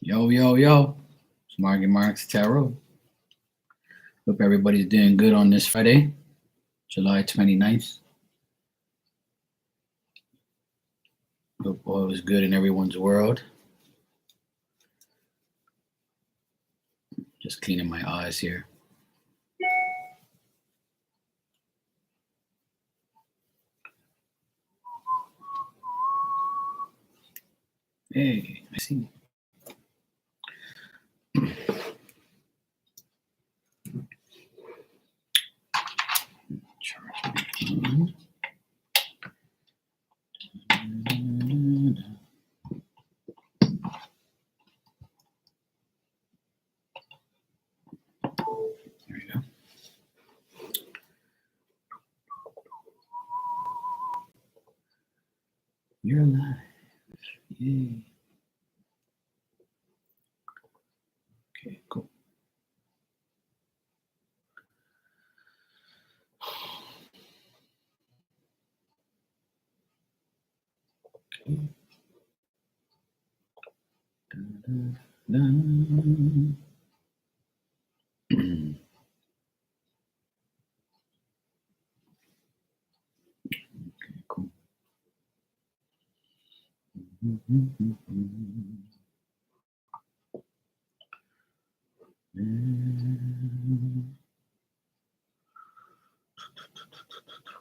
Yo, yo, yo. It's Marky Marks Tarot. Hope everybody's doing good on this Friday, July 29th. Hope all is good in everyone's world. Just cleaning my eyes here. Hey, I see. Charge me. There we go. You're alive. Yay. Okay, cool. Okay. Okay, cool.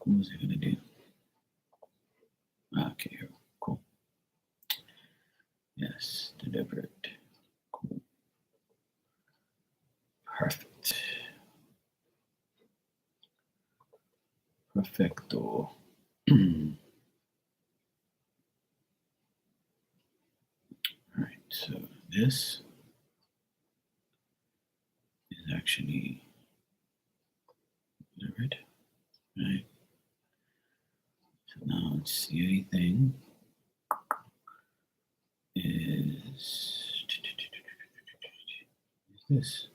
What was I gonna do? Okay, cool. Yes, delivered. Cool. Perfect. Perfecto. All right, so this is actually delivered, right? So now it's the only thing is this.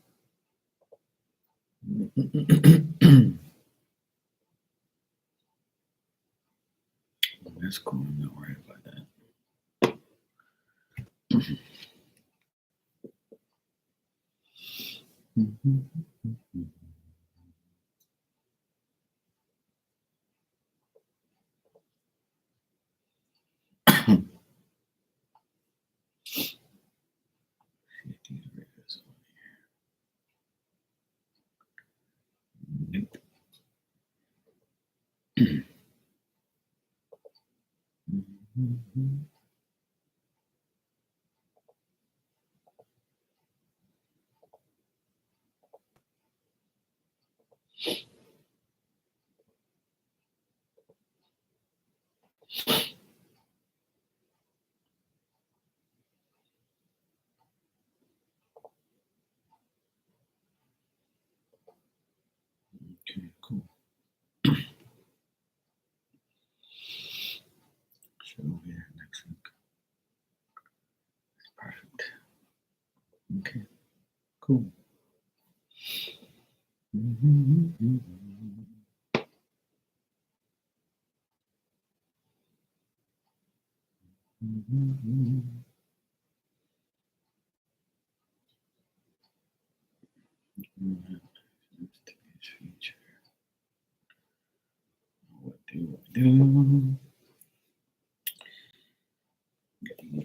That's cool. I'm not worried about that. Nope. Okay, cool. Show here next week. Perfect. Okay, cool. Feature. What do I do?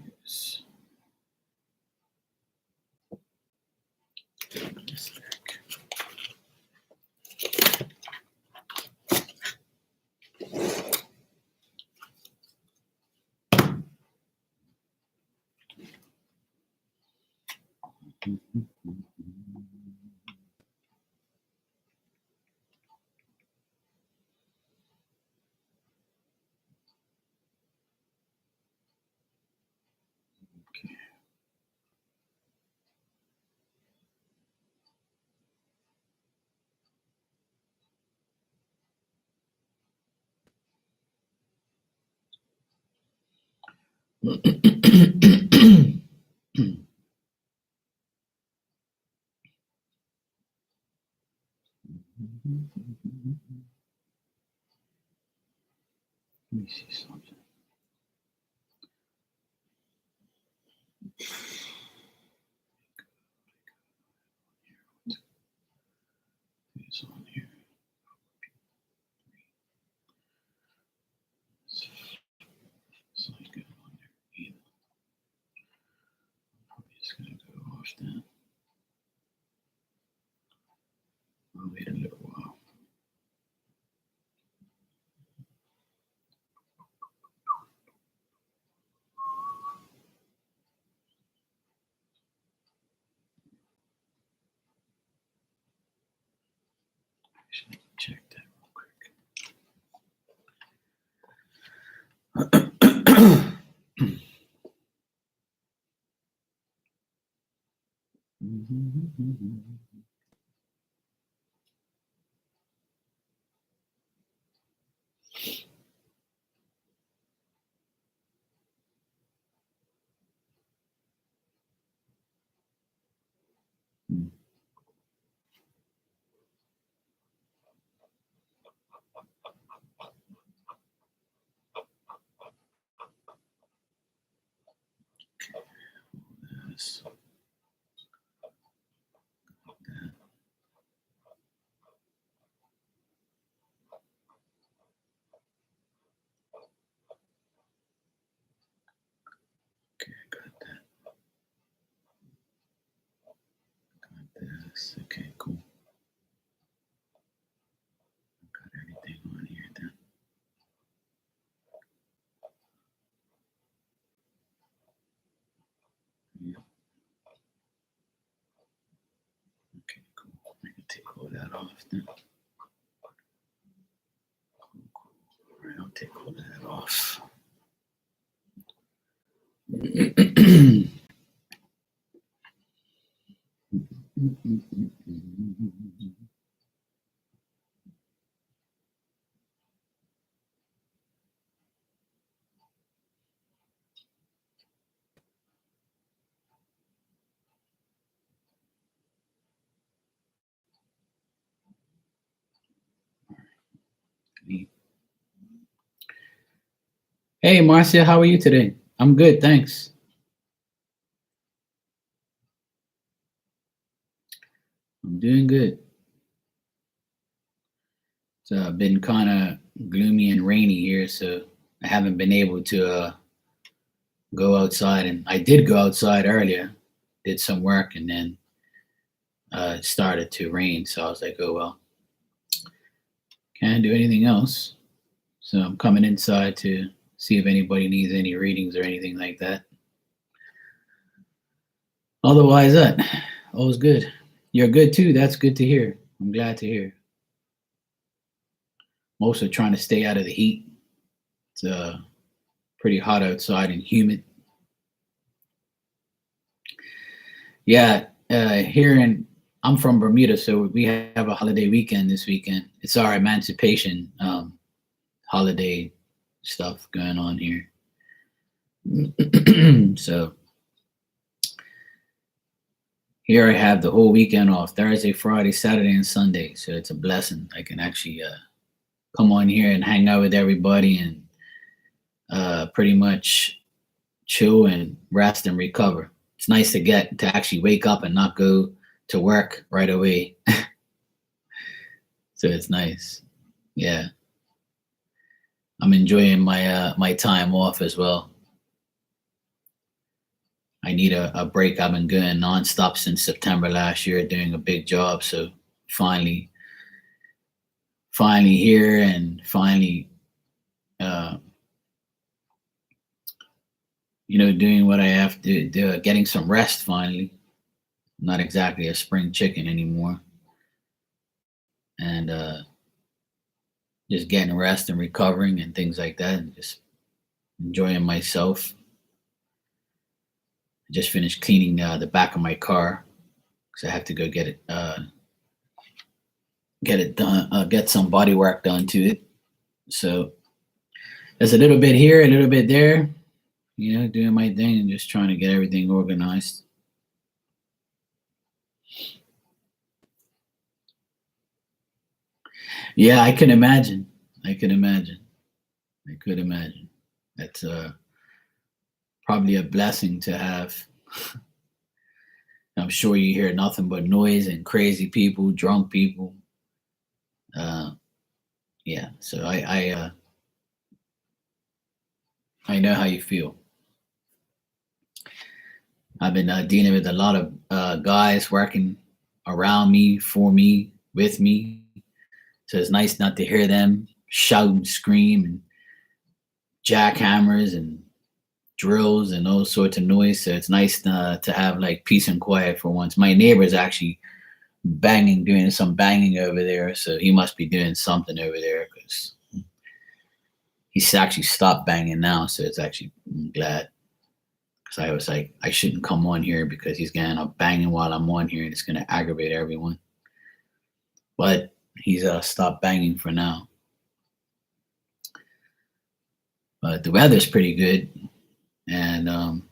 Use this deck. Let me see something. Check that real quick. Yes. Okay, got that. Got this. Okay, cool. Got everything on here then. Yeah. Okay, cool. I can take all that off then. Cool. All right, I'll take all that off. Hey, Marcia, how are you today? I'm good, thanks. I'm doing good. It's been kind of gloomy and rainy here, so I haven't been able to go outside. And I did go outside earlier, did some work, and then it started to rain. So I was like, oh, well, can't do anything else. So I'm coming inside to see if anybody needs any readings or anything like that. Otherwise, that all's good. You're good too. That's good to hear. I'm glad to hear. I'm also trying to stay out of the heat. It's pretty hot outside and humid. Yeah, I'm from Bermuda, so we have a holiday weekend this weekend. It's our emancipation holiday stuff going on here. So here I have the whole weekend off, Thursday, Friday, Saturday, and Sunday. So it's a blessing. I can actually come on here and hang out with everybody and pretty much chill and rest and recover. It's nice to get to actually wake up and not go to work right away. So it's nice. Yeah. I'm enjoying my time off as well. I need a break. I've been going nonstop since September last year, doing a big job. So finally here and finally, doing what I have to do, getting some rest finally. Not exactly a spring chicken anymore. And just getting rest and recovering and things like that, and just enjoying myself. I just finished cleaning the back of my car because I have to go get it done, get some body work done to it. So there's a little bit here, a little bit there, doing my thing and just trying to get everything organized. Yeah, I can imagine. I could imagine. That's probably a blessing to have. I'm sure you hear nothing but noise and crazy people, drunk people. Yeah, so I know how you feel. I've been dealing with a lot of guys working around me, for me, with me. So it's nice not to hear them shout and scream and jackhammers and drills and all sorts of noise. So it's nice to have like peace and quiet for once. My neighbors actually banging, doing some banging over there. So he must be doing something over there because he's actually stopped banging now. So it's actually, I'm glad. Because I was like, I shouldn't come on here because he's going to end up banging while I'm on here and it's going to aggravate everyone. But he's stopped banging for now. But the weather's pretty good. And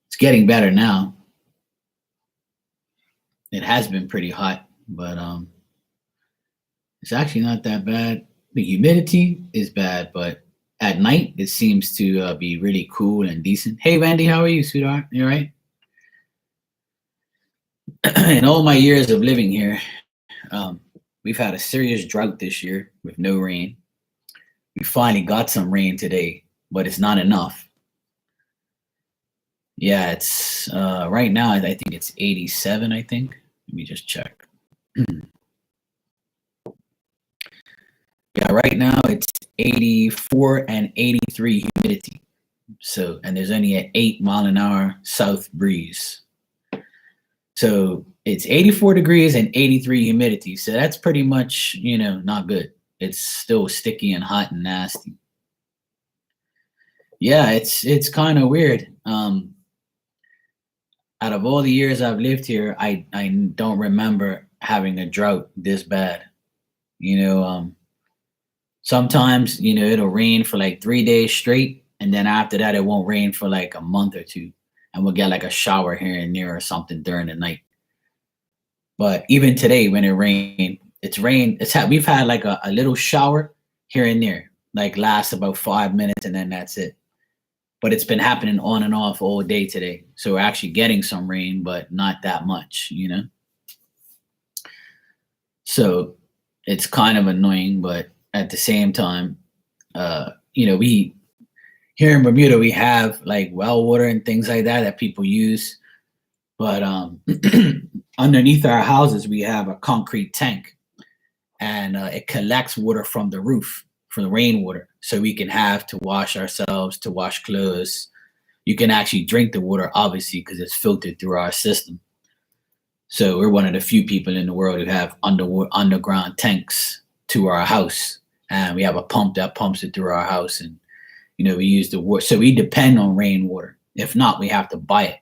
it's getting better now. It has been pretty hot, but it's actually not that bad. The humidity is bad, but at night it seems to be really cool and decent. Hey, Wendy, how are you, sweetheart? You all right? In all my years of living here, we've had a serious drought this year with no rain. We finally got some rain today, but it's not enough. Yeah, it's right now, I think it's 87, I think. Let me just check. Yeah, right now it's 84 and 83 humidity. So, and there's only an 8-mile-an-hour south breeze. So it's 84 degrees and 83 humidity. So that's pretty much, not good. It's still sticky and hot and nasty. Yeah, it's kind of weird. Out of all the years I've lived here, I don't remember having a drought this bad. Sometimes, it'll rain for like 3 days straight, and then after that, it won't rain for like a month or two, and we'll get like a shower here and there or something during the night. But even today, when it rained, we've had like a little shower here and there, like lasts about 5 minutes, and then that's it. But it's been happening on and off all day today. So we're actually getting some rain, but not that much, So it's kind of annoying, but at the same time, we here in Bermuda, we have like well water and things like that people use. But underneath our houses, we have a concrete tank, and it collects water from the roof, from the rainwater, so we can have to wash ourselves, to wash clothes. You can actually drink the water, obviously, because it's filtered through our system. So we're one of the few people in the world who have underground tanks to our house, and we have a pump that pumps it through our house, and we use the water. So we depend on rainwater. If not, we have to buy it.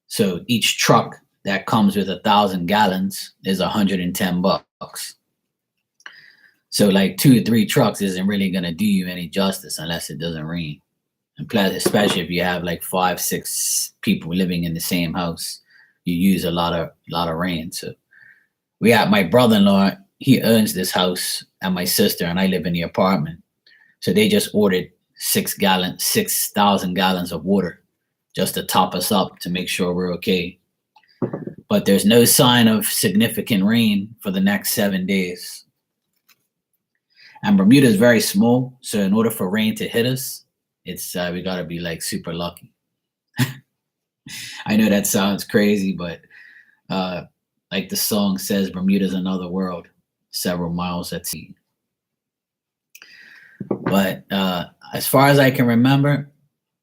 So each truck that comes with 1,000 gallons is $110. So like 2 or 3 trucks isn't really gonna do you any justice unless it doesn't rain. And plus, especially if you have like 5, 6 people living in the same house, you use a lot of rain. So we have my brother-in-law, he owns this house, and my sister and I live in the apartment. So they just ordered 6,000 gallons of water just to top us up to make sure we're okay. But there's no sign of significant rain for the next 7 days. And Bermuda is very small, so in order for rain to hit us, it's we gotta be like super lucky. I know that sounds crazy, but like the song says, Bermuda's another world, several miles at sea. But as far as I can remember,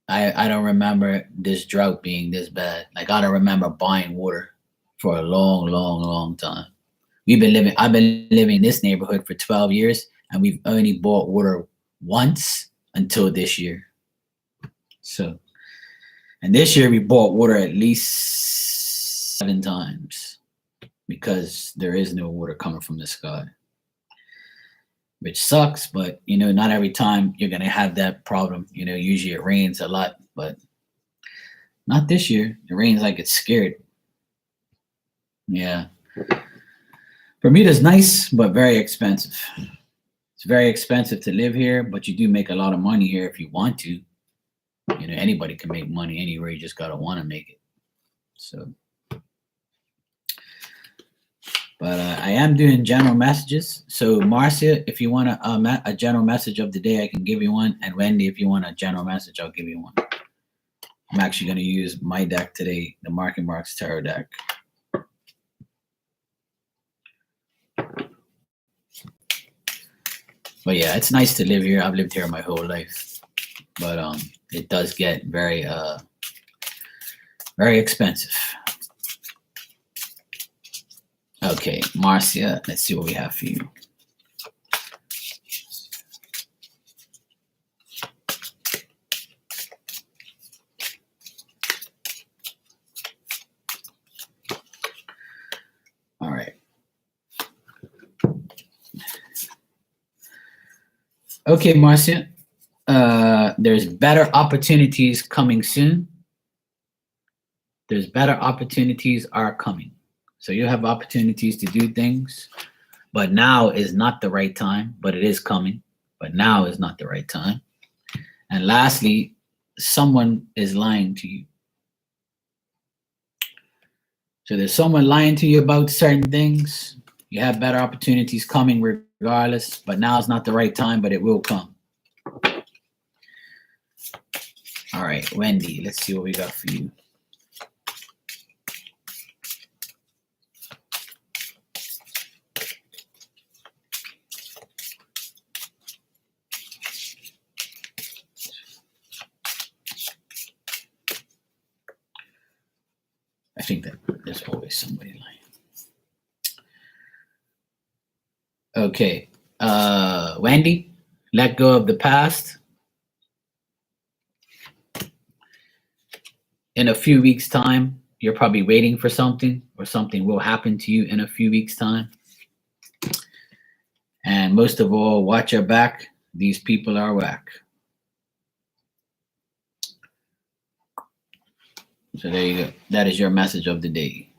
I don't remember this drought being this bad. Like I don't remember buying water for a long, long, long time. I've been living in this neighborhood for 12 years, and we've only bought water once until this year. So, and this year we bought water at least 7 times because there is no water coming from the sky, which sucks. But not every time you're gonna have that problem. Usually it rains a lot, but not this year. It rains like it's scared. Yeah. Bermuda's nice, but very expensive. It's very expensive to live here, but you do make a lot of money here if you want to. Anybody can make money anywhere. You just gotta want to make it. So, but I am doing general messages. So Marcia, if you want a general message of the day, I can give you one. And Wendy, if you want a general message, I'll give you one. I'm actually going to use my deck today, the Mark and Mark's Tarot deck. But yeah, it's nice to live here. I've lived here my whole life, but it does get very, very expensive. Okay, Marcia, let's see what we have for you. All right. Okay, Marcia. There's better opportunities coming soon. There's better opportunities are coming. So you have opportunities to do things, but now is not the right time, but it is coming. But now is not the right time. And lastly, someone is lying to you. So there's someone lying to you about certain things. You have better opportunities coming regardless, but now is not the right time, but it will come. All right, Wendy, let's see what we got for you. I think that there's always somebody lying. Okay, Wendy, let go of the past. In a few weeks' time, you're probably waiting for something, or something will happen to you in a few weeks' time. And most of all, watch your back. These people are whack. So there you go. That is your message of the day.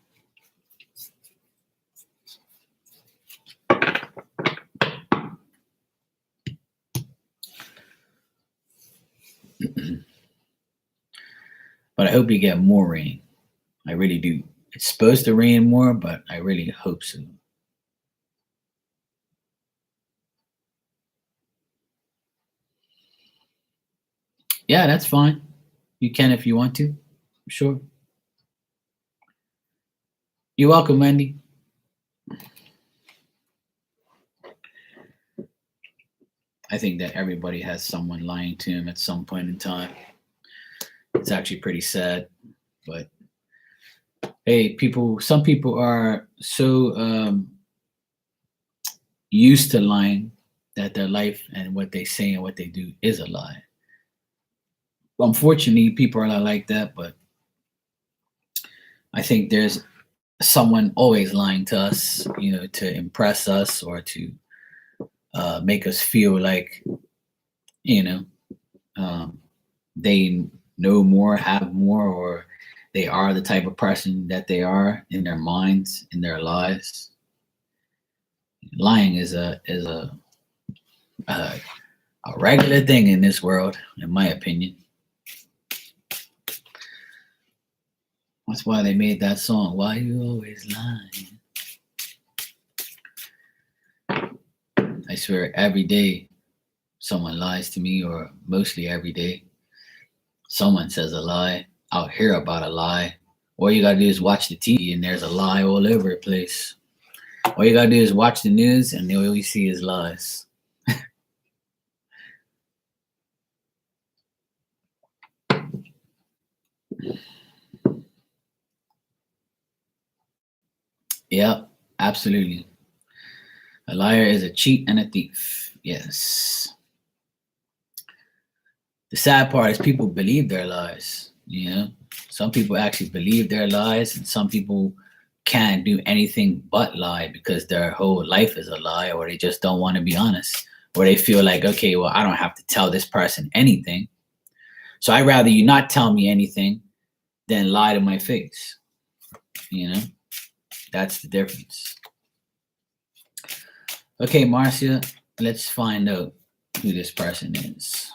But I hope you get more rain. I really do. It's supposed to rain more, but I really hope so. Yeah, that's fine. You can if you want to. Sure. You're welcome, Wendy. I think that everybody has someone lying to him at some point in time. It's actually pretty sad, but hey, some people are so used to lying that their life and what they say and what they do is a lie. Unfortunately, people are not like that, but I think there's someone always lying to us, to impress us or to make us feel like, you know, they know more, have more, or they are the type of person that they are in their minds, in their lives. Lying is a regular thing in this world, in my opinion. That's why they made that song. Why you always lying? I swear, every day someone lies to me, or mostly every day. Someone says a lie. I'll hear about a lie. All you gotta do is watch the TV, and there's a lie all over the place. All you gotta do is watch the news, and all you see is lies. Yep, absolutely. A liar is a cheat and a thief. Yes. The sad part is people believe their lies. Some people actually believe their lies, and some people can't do anything but lie because their whole life is a lie, or they just don't want to be honest, or they feel like, okay, well, I don't have to tell this person anything, so I'd rather you not tell me anything than lie to my face. That's the difference. Okay, Marcia, let's find out who this person is.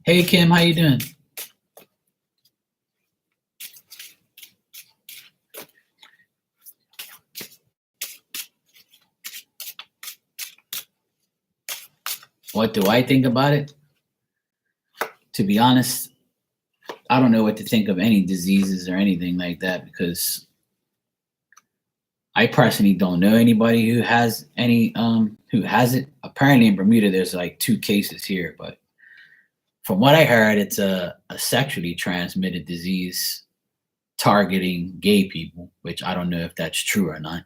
Hey, Kim, how you doing? What do I think about it? To be honest, I don't know what to think of any diseases or anything like that, because I personally don't know anybody who has it. Apparently in Bermuda there's like 2 cases here, but from what I heard, it's a sexually transmitted disease targeting gay people, which I don't know if that's true or not.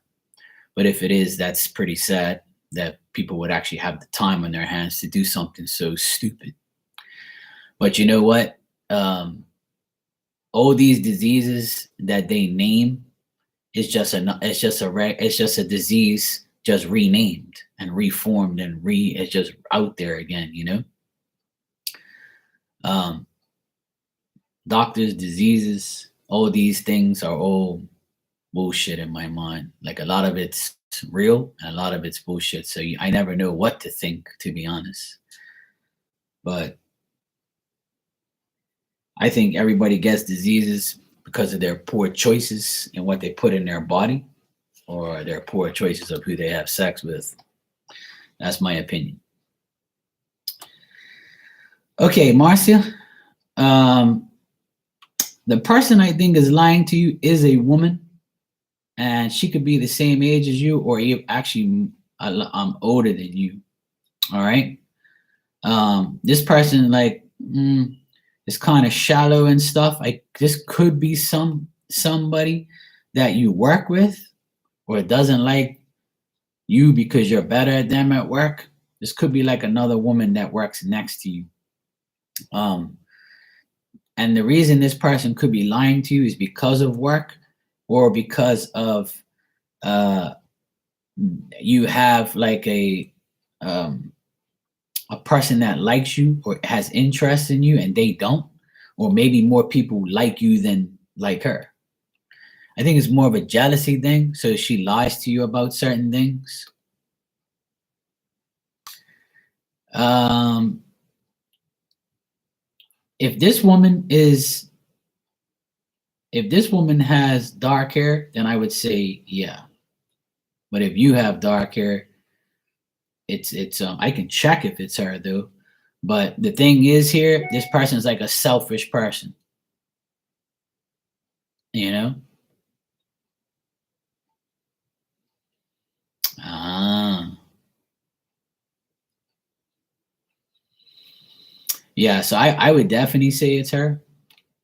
But if it is, that's pretty sad that people would actually have the time on their hands to do something so stupid. But you know what? All these diseases that they name is just it's just a disease just renamed and reformed and it's just out there again, you know. Um, Doctors, diseases, all these things are all bullshit in my mind. Like a lot of it's real and a lot of it's bullshit. So I never know what to think, to be honest. But I think everybody gets diseases because of their poor choices and what they put in their body, or their poor choices of who they have sex with. That's my opinion. Okay, Marcia. The person I think is lying to you is a woman, and she could be the same age as you, or actually, I'm older than you. All right. This person is kind of shallow and stuff. This could be somebody that you work with, or doesn't like you because you're better at them at work. This could be like another woman that works next to you. And the reason this person could be lying to you is because of work, or because of you have like a person that likes you or has interest in you and they don't, or maybe more people like you than like her. I think it's more of a jealousy thing. So she lies to you about certain things. If this woman has dark hair, then I would say yeah. But if you have dark hair, it's I can check if it's her though. But the thing is here, this person is like a selfish person. You know? Yeah, so I would definitely say it's her,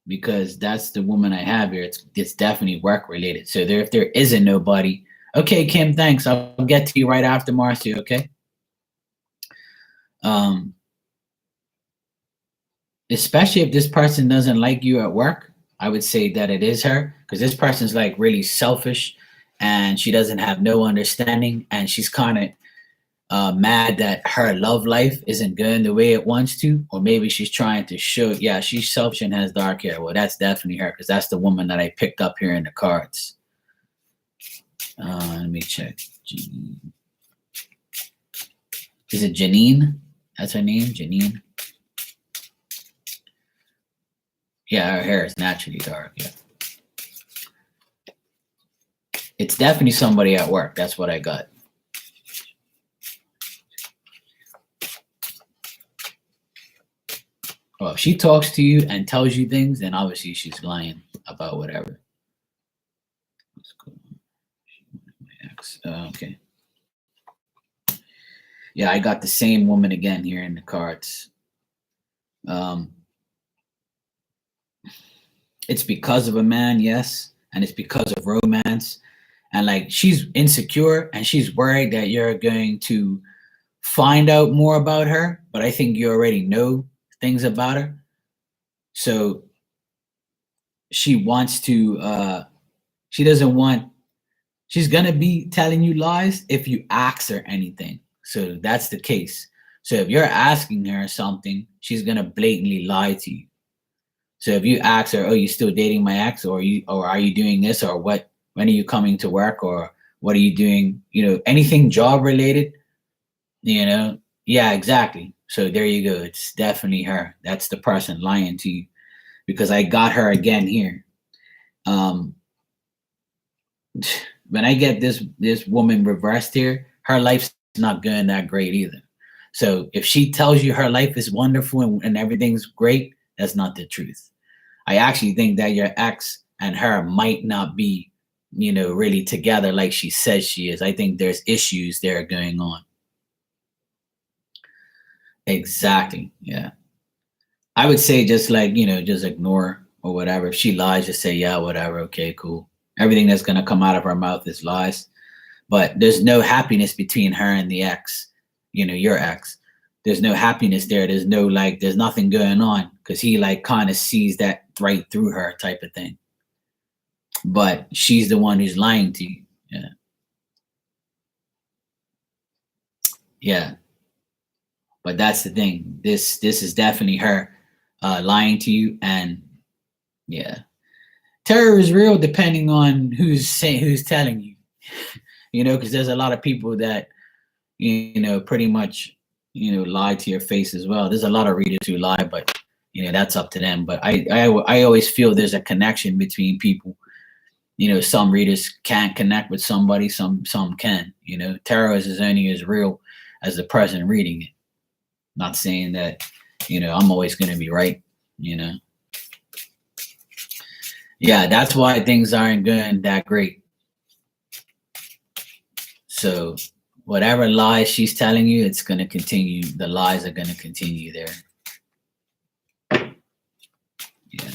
because that's the woman I have here. It's definitely work related. So if there isn't nobody, okay, Kim, thanks. I'll get to you right after Marcy, okay? Especially if this person doesn't like you at work, I would say that it is her, because this person's like really selfish and she doesn't have no understanding, and she's kind of mad that her love life isn't going the way it wants to, or maybe she's trying to show, yeah, she's selfish and has dark hair. Well, that's definitely her, because that's the woman that I picked up here in the cards. Let me check. Is it Janine? That's her name, Janine. Yeah, her hair is naturally dark. Yeah, it's definitely somebody at work. That's what I got. Well, if she talks to you and tells you things, then obviously she's lying about whatever. Let's go. Okay. Yeah, I got the same woman again here in the cards. It's because of a man, yes, and it's because of romance. And like, she's insecure and she's worried that you're going to find out more about her, but I think you already know things about her. So she wants to she's gonna be telling you lies if you ask her anything. So that's the case. So if you're asking her something, she's gonna blatantly lie to you. So if you ask her, "Oh, you still dating my ex?" or are you doing this, or what? When are you coming to work, or what are you doing? You know, anything job related. You know, yeah, exactly. So there you go. It's definitely her. That's the person lying to you, because I got her again here. When I get this woman reversed here, her life's not going that great either. So if she tells you her life is wonderful and everything's great, that's not the truth. I actually think that your ex and her might not be really together like she says she is. I think there's issues there going on. Exactly. Yeah. I would say just like, just ignore her or whatever. If she lies, just say, yeah, whatever. Okay, cool. Everything that's going to come out of her mouth is lies. But there's no happiness between her and the ex, your ex. There's no happiness there. There's no there's nothing going on because he kind of sees that right through her type of thing. But she's the one who's lying to you. Yeah. Yeah. But that's the thing. This is definitely her lying to you, and yeah, terror is real depending on who's telling you. Because there's a lot of people that pretty much lie to your face as well. There's a lot of readers who lie, but that's up to them. But I always feel there's a connection between people. Some readers can't connect with somebody, some can. Tarot is only as real as the person reading it. Not saying that I'm always going to be right. Yeah, that's why things aren't going that great. So whatever lies she's telling you, it's going to continue. The lies are going to continue there. Yeah.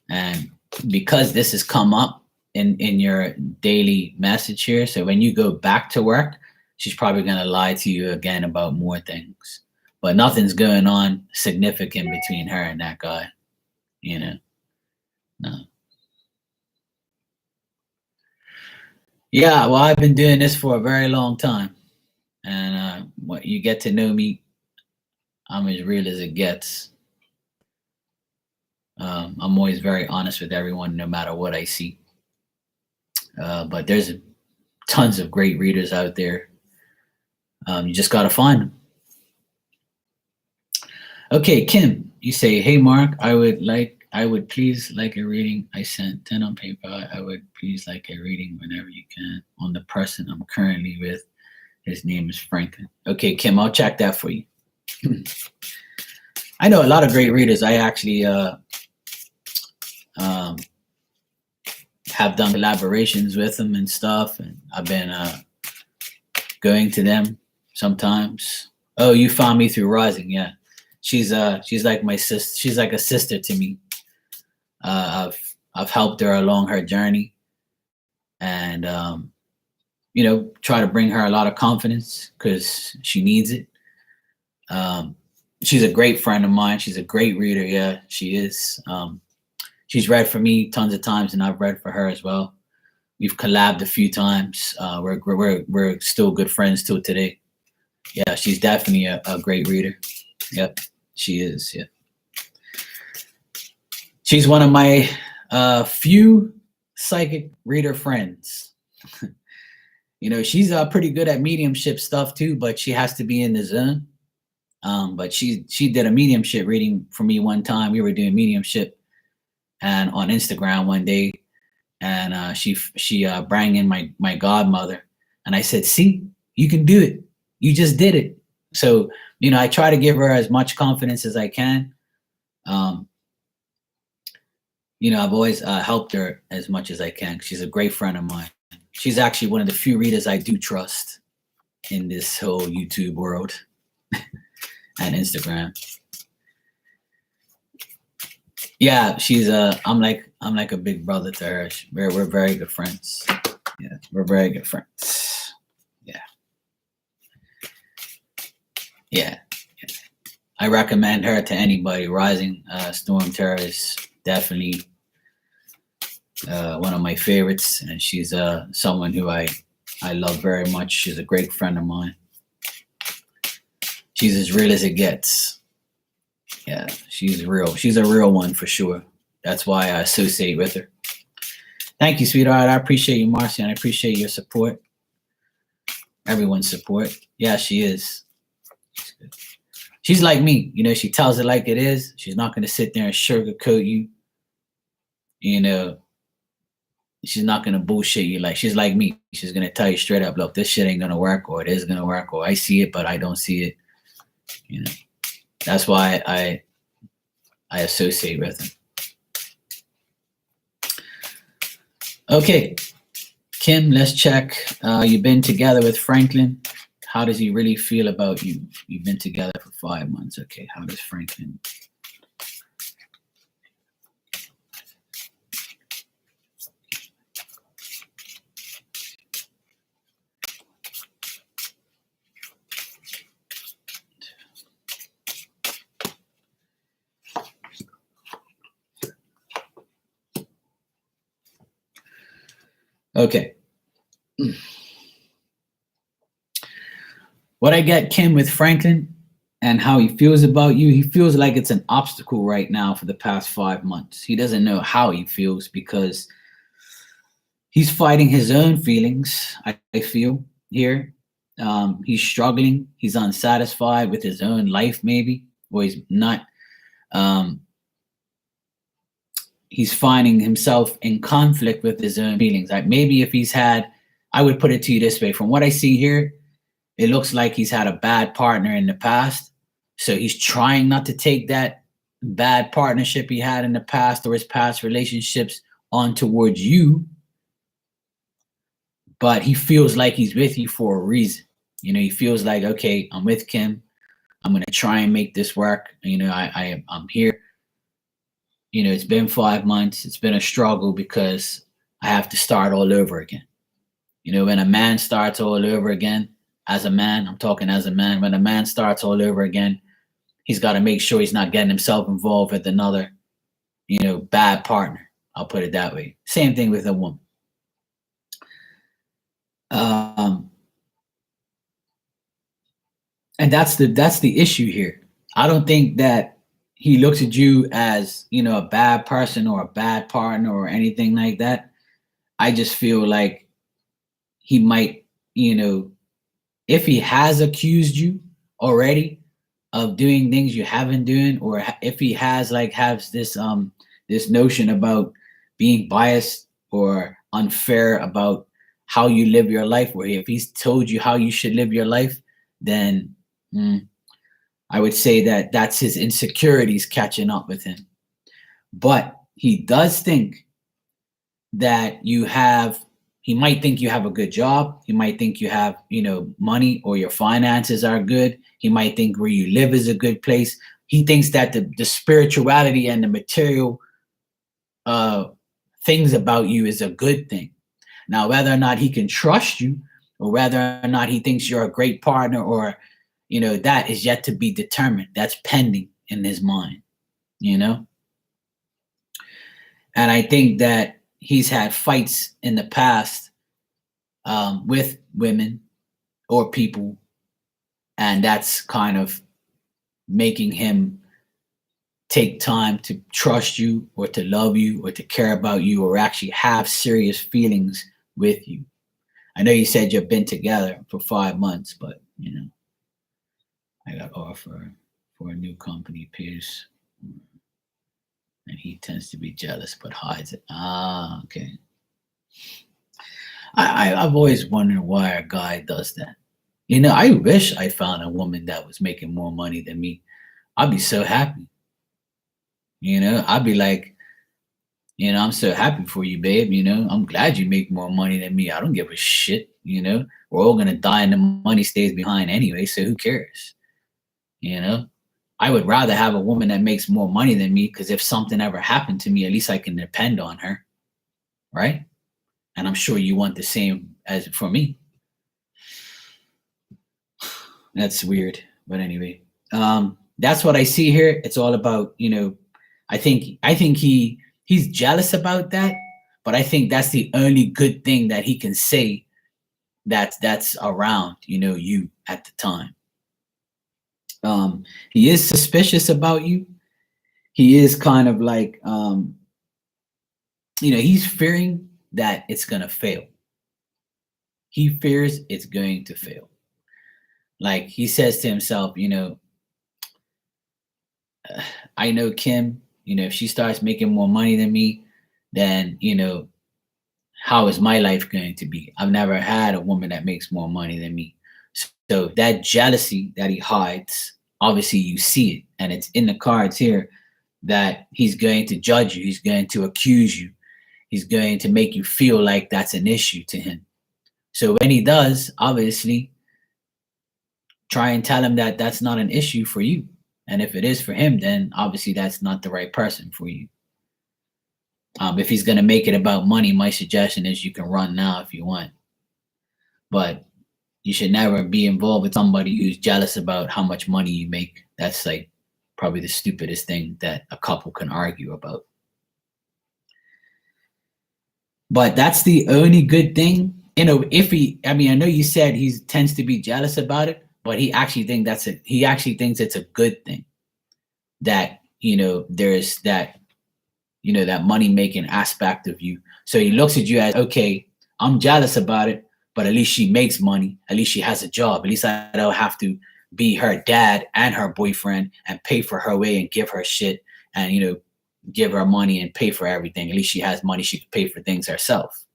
And because this has come up in your daily message here, so when you go back to work, she's probably going to lie to you again about more things. But nothing's going on significant between her and that guy. No. Yeah, well, I've been doing this for a very long time. And what you get to know me, I'm as real as it gets. I'm always very honest with everyone, no matter what I see. But there's tons of great readers out there. You just got to find them. Okay, Kim, you say, hey, Mark, I would please like a reading. I sent 10 on paper. I would please like a reading whenever you can on the person I'm currently with. His name is Franklin. Okay, Kim, I'll check that for you. I know a lot of great readers. I actually have done collaborations with them and stuff, and I've been going to them sometimes. Oh, you found me through Rising, yeah. She's like my sister. She's like a sister to me. I've helped her along her journey, and try to bring her a lot of confidence because she needs it. She's a great friend of mine. She's a great reader. Yeah, she is. She's read for me tons of times, and I've read for her as well. We've collabed a few times. We're still good friends till today. Yeah, she's definitely a great reader. Yep, she is. Yeah, she's one of my few psychic reader friends. She's pretty good at mediumship stuff too, but she has to be in the zone. But she did a mediumship reading for me one time. We were doing mediumship and on Instagram one day, and she brought in my godmother, and I said, see, you can do it. You just did it. So, I try to give her as much confidence as I can. I've always helped her as much as I can. She's a great friend of mine. She's actually one of the few readers I do trust in this whole YouTube world and Instagram. Yeah, she's I'm like a big brother to her. We're very good friends. Yeah, we're very good friends. Yeah. Yeah. I recommend her to anybody. Rising Storm Terror is definitely one of my favorites, and she's someone who I love very much. She's a great friend of mine. She's as real as it gets. Yeah, she's real. She's a real one for sure. That's why I associate with her. Thank you, sweetheart. I appreciate you, Marcy, and I appreciate your support. Everyone's support. Yeah, she is. She's like me. She tells it like it is. She's not going to sit there and sugarcoat you. She's not going to bullshit you. She's like me. She's going to tell you straight up, look, this shit ain't going to work, or it is going to work, or I see it, but I don't see it. That's why I associate with him. Okay, Kim, let's check. You've been together with Franklin. How does he really feel about you? You've been together for 5 months. Okay, how does Franklin? Okay. What I get, Kim, with Franklin and how he feels about you, he feels like it's an obstacle right now for the past 5 months. He doesn't know how he feels because he's fighting his own feelings, I feel, here. He's struggling. He's unsatisfied with his own life, maybe, or he's not. Um, he's finding himself in conflict with his own feelings. Like maybe if he's had, I would put it to you this way: from what I see here, it looks like he's had a bad partner in the past. So he's trying not to take that bad partnership he had in the past or his past relationships on towards you, but he feels like he's with you for a reason. You know, he feels like, okay, I'm with Kim. I'm gonna try and make this work. You know, I'm here. You know, it's been 5 months. It's been a struggle because I have to start all over again. You know, when a man starts all over again, as a man, I'm talking as a man, when a man starts all over again, he's got to make sure he's not getting himself involved with another, you know, bad partner. I'll put it that way. Same thing with a woman. And that's the issue here. I don't think that he looks at you as, you know, a bad person or a bad partner or anything like that. I just feel like he might, you know, if he has accused you already of doing things you haven't doing, or if he has like has this notion about being biased or unfair about how you live your life, or if he's told you how you should live your life, then I would say that that's his insecurities catching up with him. But he does think that he might think you have a good job. He might think you have, you know, money or your finances are good. He might think where you live is a good place. He thinks that the spirituality and the material things about you is a good thing. Now, whether or not he can trust you or whether or not he thinks you're a great partner or, you know, that is yet to be determined. That's pending in his mind, you know? And I think that he's had fights in the past with women or people, and that's kind of making him take time to trust you or to love you or to care about you or actually have serious feelings with you. I know you said you've been together for 5 months, but you know, I got offer for a new company, Pierce, and he tends to be jealous but hides it. Ah, okay. I've always wondered why a guy does that. You know, I wish I found a woman that was making more money than me. I'd be so happy. You know, I'd be like, you know, I'm so happy for you, babe. You know, I'm glad you make more money than me. I don't give a shit. You know, we're all gonna die and the money stays behind anyway. So who cares? You know, I would rather have a woman that makes more money than me because if something ever happened to me, at least I can depend on her, right? And I'm sure you want the same as for me. That's weird, but anyway, that's what I see here. It's all about, you know, I think he's jealous about that, but I think that's the only good thing that he can say that's around, you know, you at the time. He is suspicious about you. He is kind of like, you know, he's fearing that it's gonna fail. He fears it's going to fail. Like he says to himself, you know, I know Kim, you know, if she starts making more money than me, then, you know, how is my life going to be? I've never had a woman that makes more money than me. So that jealousy that he hides, obviously you see it, and it's in the cards here that he's going to judge you, he's going to accuse you, he's going to make you feel like that's an issue to him. So when he does, obviously, try and tell him that that's not an issue for you. And if it is for him, then obviously that's not the right person for you. If he's going to make it about money, my suggestion is you can run now if you want. But you should never be involved with somebody who's jealous about how much money you make. That's like probably the stupidest thing that a couple can argue about. But that's the only good thing. You know, if he, I mean, I know you said he tends to be jealous about it, but he actually thinks it's a good thing that, you know, there's that, you know, that money making aspect of you. So he looks at you as, okay, I'm jealous about it, but at least she makes money. At least she has a job. At least I don't have to be her dad and her boyfriend and pay for her way and give her shit and, you know, give her money and pay for everything. At least she has money. She can pay for things herself.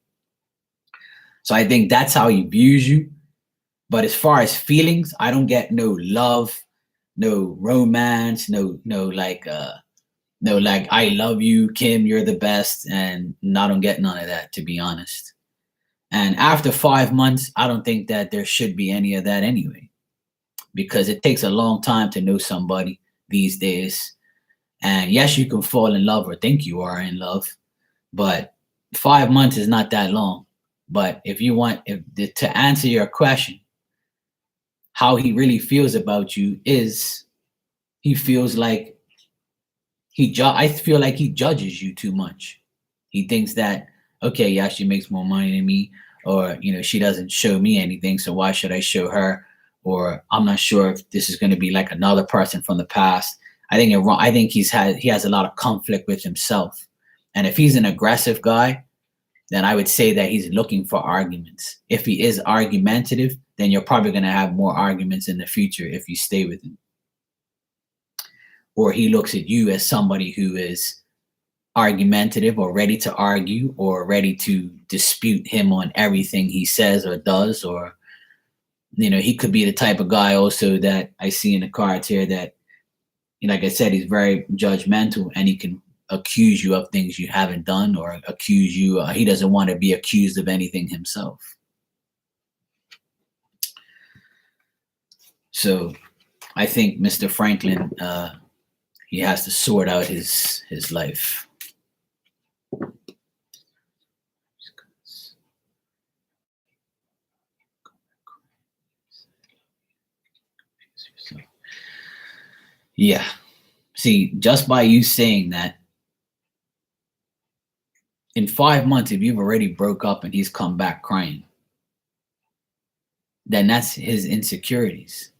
So I think that's how he views you. But as far as feelings, I don't get no love, no romance, no like I love you, Kim, you're the best, and I don't get none of that, to be honest. And after 5 months, I don't think that there should be any of that anyway, because it takes a long time to know somebody these days. And yes, you can fall in love or think you are in love, but 5 months is not that long. But if you want to answer your question, how he really feels about you is he feels like I feel like he judges you too much. He thinks that, okay, yeah, she makes more money than me, or, you know, she doesn't show me anything, so why should I show her? Or I'm not sure if this is going to be like another person from the past. I think he has a lot of conflict with himself. And if he's an aggressive guy, then I would say that he's looking for arguments. If he is argumentative, then you're probably going to have more arguments in the future if you stay with him. Or he looks at you as somebody who is argumentative or ready to argue or ready to dispute him on everything he says or does. Or, you know, he could be the type of guy also that I see in the cards here that, you know, like I said, he's very judgmental and he can accuse you of things you haven't done or accuse you. He doesn't want to be accused of anything himself. So I think Mr. Franklin, he has to sort out his life. Yeah. See, just by you saying that, in 5 months, if you've already broke up and he's come back crying, then that's his insecurities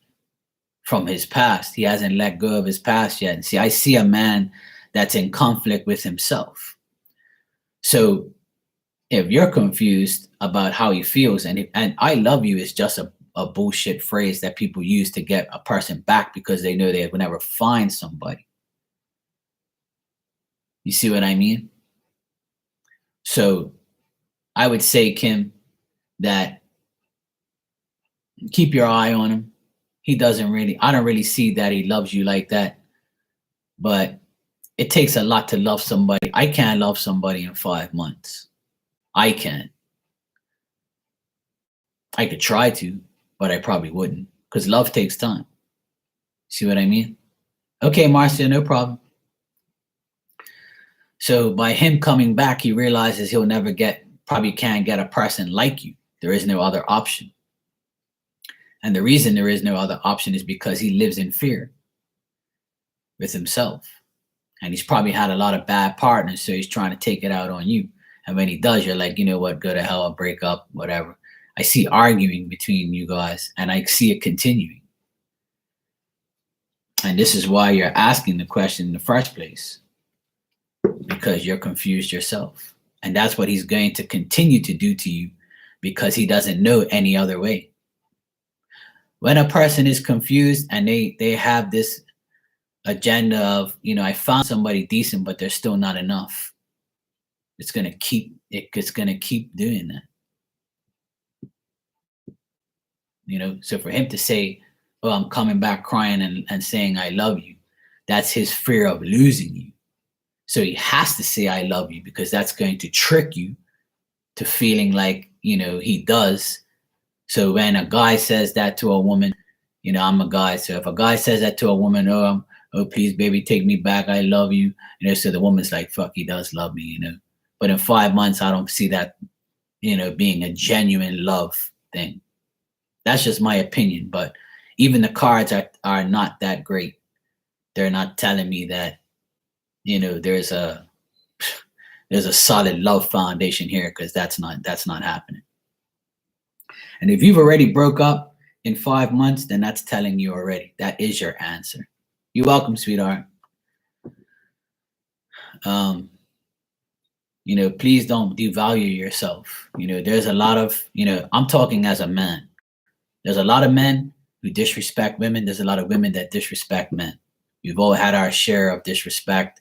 from his past. He hasn't let go of his past yet. And see, I see a man that's in conflict with himself. So if you're confused about how he feels, and I love you is just a bullshit phrase that people use to get a person back because they know they will never find somebody. You see what I mean? So I would say, Kim, that keep your eye on him. I don't really see that he loves you like that, but it takes a lot to love somebody. I can't love somebody in 5 months. I can't. I could try to, but I probably wouldn't, because love takes time. See what I mean? Okay, Marcia, no problem. So by him coming back, he realizes he'll never probably can't get a person like you. There is no other option. And the reason there is no other option is because he lives in fear with himself. And he's probably had a lot of bad partners, so he's trying to take it out on you. And when he does, you're like, you know what, go to hell, I'll break up, whatever. I see arguing between you guys, and I see it continuing. And this is why you're asking the question in the first place, because you're confused yourself. And that's what he's going to continue to do to you, because he doesn't know any other way. When a person is confused and they have this agenda of, you know, I found somebody decent, but they're still not enough, it's gonna keep doing that. You know, so for him to say, oh, I'm coming back crying and saying I love you, that's his fear of losing you. So he has to say, I love you, because that's going to trick you to feeling like, he does. So when a guy says that to a woman, I'm a guy. So if a guy says that to a woman, oh, please, baby, take me back. I love you. So the woman's like, fuck, he does love me, But in 5 months, I don't see that, being a genuine love thing. That's just my opinion. But even the cards are not that great. They're not telling me that, there's a solid love foundation here, because that's not happening. And if you've already broke up in 5 months, then that's telling you already. That is your answer. You're welcome, sweetheart. Please don't devalue yourself. There's a lot of, I'm talking as a man. There's a lot of men who disrespect women. There's a lot of women that disrespect men. We've all had our share of disrespect,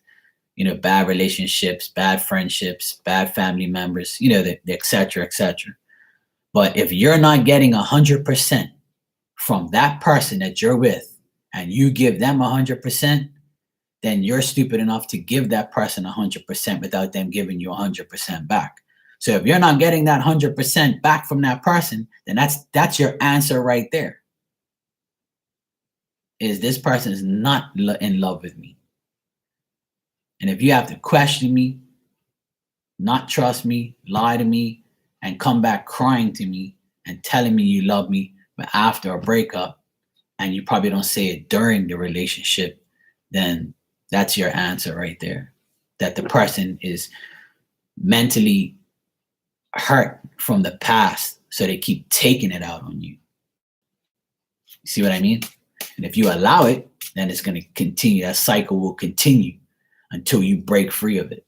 bad relationships, bad friendships, bad family members, et cetera, et cetera. But if you're not getting 100% from that person that you're with, and you give them 100%, then you're stupid enough to give that person 100% without them giving you 100% back. So if you're not getting that 100% back from that person, then that's your answer right there. Is this person is not in love with me. And if you have to question me, not trust me, lie to me, and come back crying to me and telling me you love me, but after a breakup, and you probably don't say it during the relationship, then that's your answer right there. That the person is mentally hurt from the past, so they keep taking it out on you. You see what I mean? And if you allow it, then it's going to continue. That cycle will continue until you break free of it.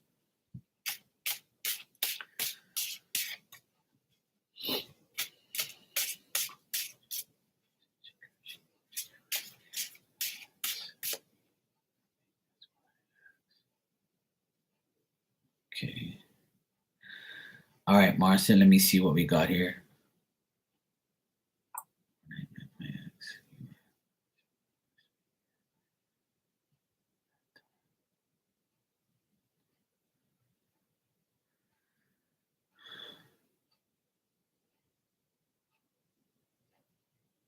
Okay. All right, Marcia, let me see what we got here.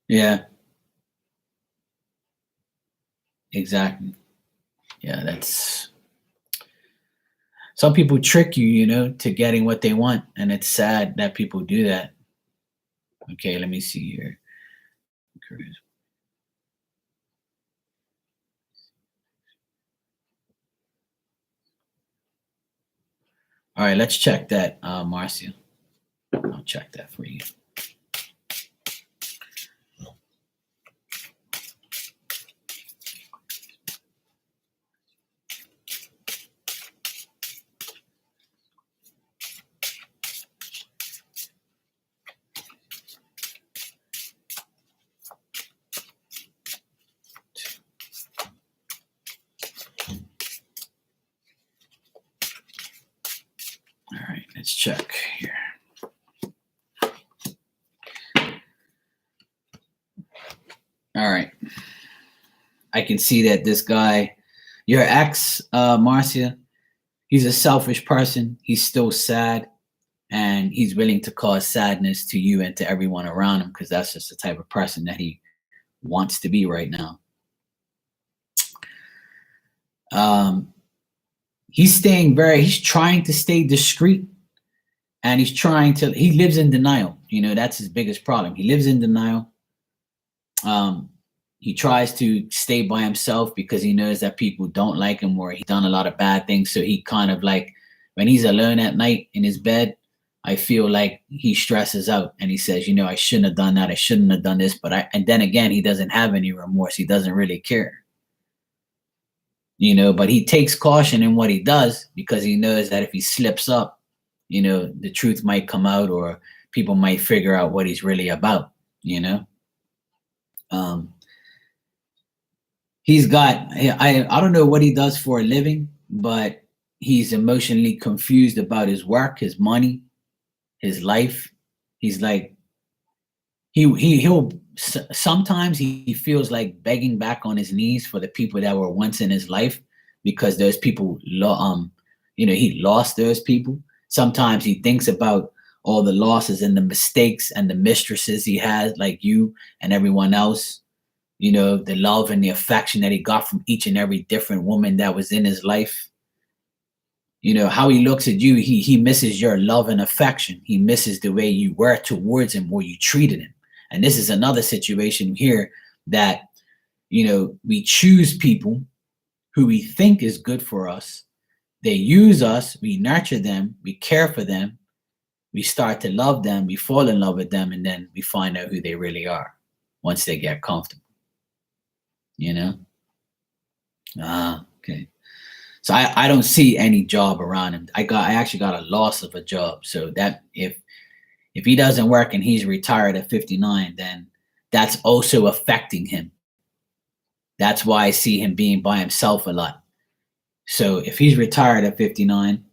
Yeah. Exactly. Yeah, that's, some people trick you, to getting what they want, and it's sad that people do that. Okay, let me see here. All right, let's check that, Marcia. I'll check that for you. All right, let's check here. All right. I can see that this guy, your ex, Marcia, he's a selfish person. He's still sad, and he's willing to cause sadness to you and to everyone around him, because that's just the type of person that he wants to be right now. He's trying to stay discreet, and he lives in denial. That's his biggest problem. He lives in denial. He tries to stay by himself because he knows that people don't like him, or he's done a lot of bad things. So he kind of like, when he's alone at night in his bed, I feel like he stresses out, and he says, I shouldn't have done that. I shouldn't have done this. And then again, he doesn't have any remorse. He doesn't really care. But he takes caution in what he does, because he knows that if he slips up, the truth might come out, or people might figure out what he's really about. He's got, I don't know what he does for a living, but he's emotionally confused about his work, his money, his life. He's like, he'll sometimes he feels like begging back on his knees for the people that were once in his life, because those people, he lost those people. Sometimes he thinks about all the losses and the mistakes and the mistresses he has, like you and everyone else, the love and the affection that he got from each and every different woman that was in his life. How he looks at you, he misses your love and affection. He misses the way you were towards him or you treated him. And this is another situation here that, we choose people who we think is good for us. They use us, we nurture them, we care for them, we start to love them, we fall in love with them, and then we find out who they really are once they get comfortable. Okay. So I don't see any job around him. I actually got a loss of a job. So that if he doesn't work and he's retired at 59, then that's also affecting him. That's why I see him being by himself a lot. So if he's retired at 59,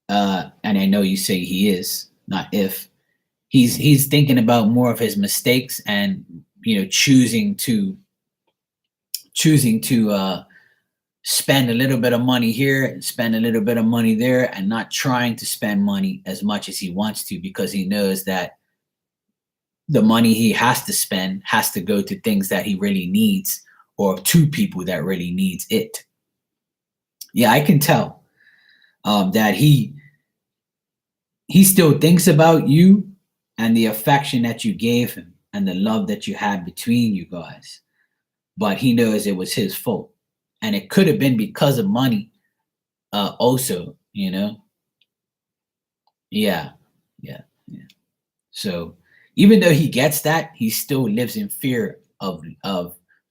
and I know you say he is, not if, he's thinking about more of his mistakes and choosing to spend a little bit of money here and spend a little bit of money there, and not trying to spend money as much as he wants to, because he knows that the money he has to spend has to go to things that he really needs, or to people that really needs it. Yeah, I can tell that he still thinks about you and the affection that you gave him and the love that you had between you guys. But he knows it was his fault. And it could have been because of money also, Yeah. So even though he gets that, he still lives in fear of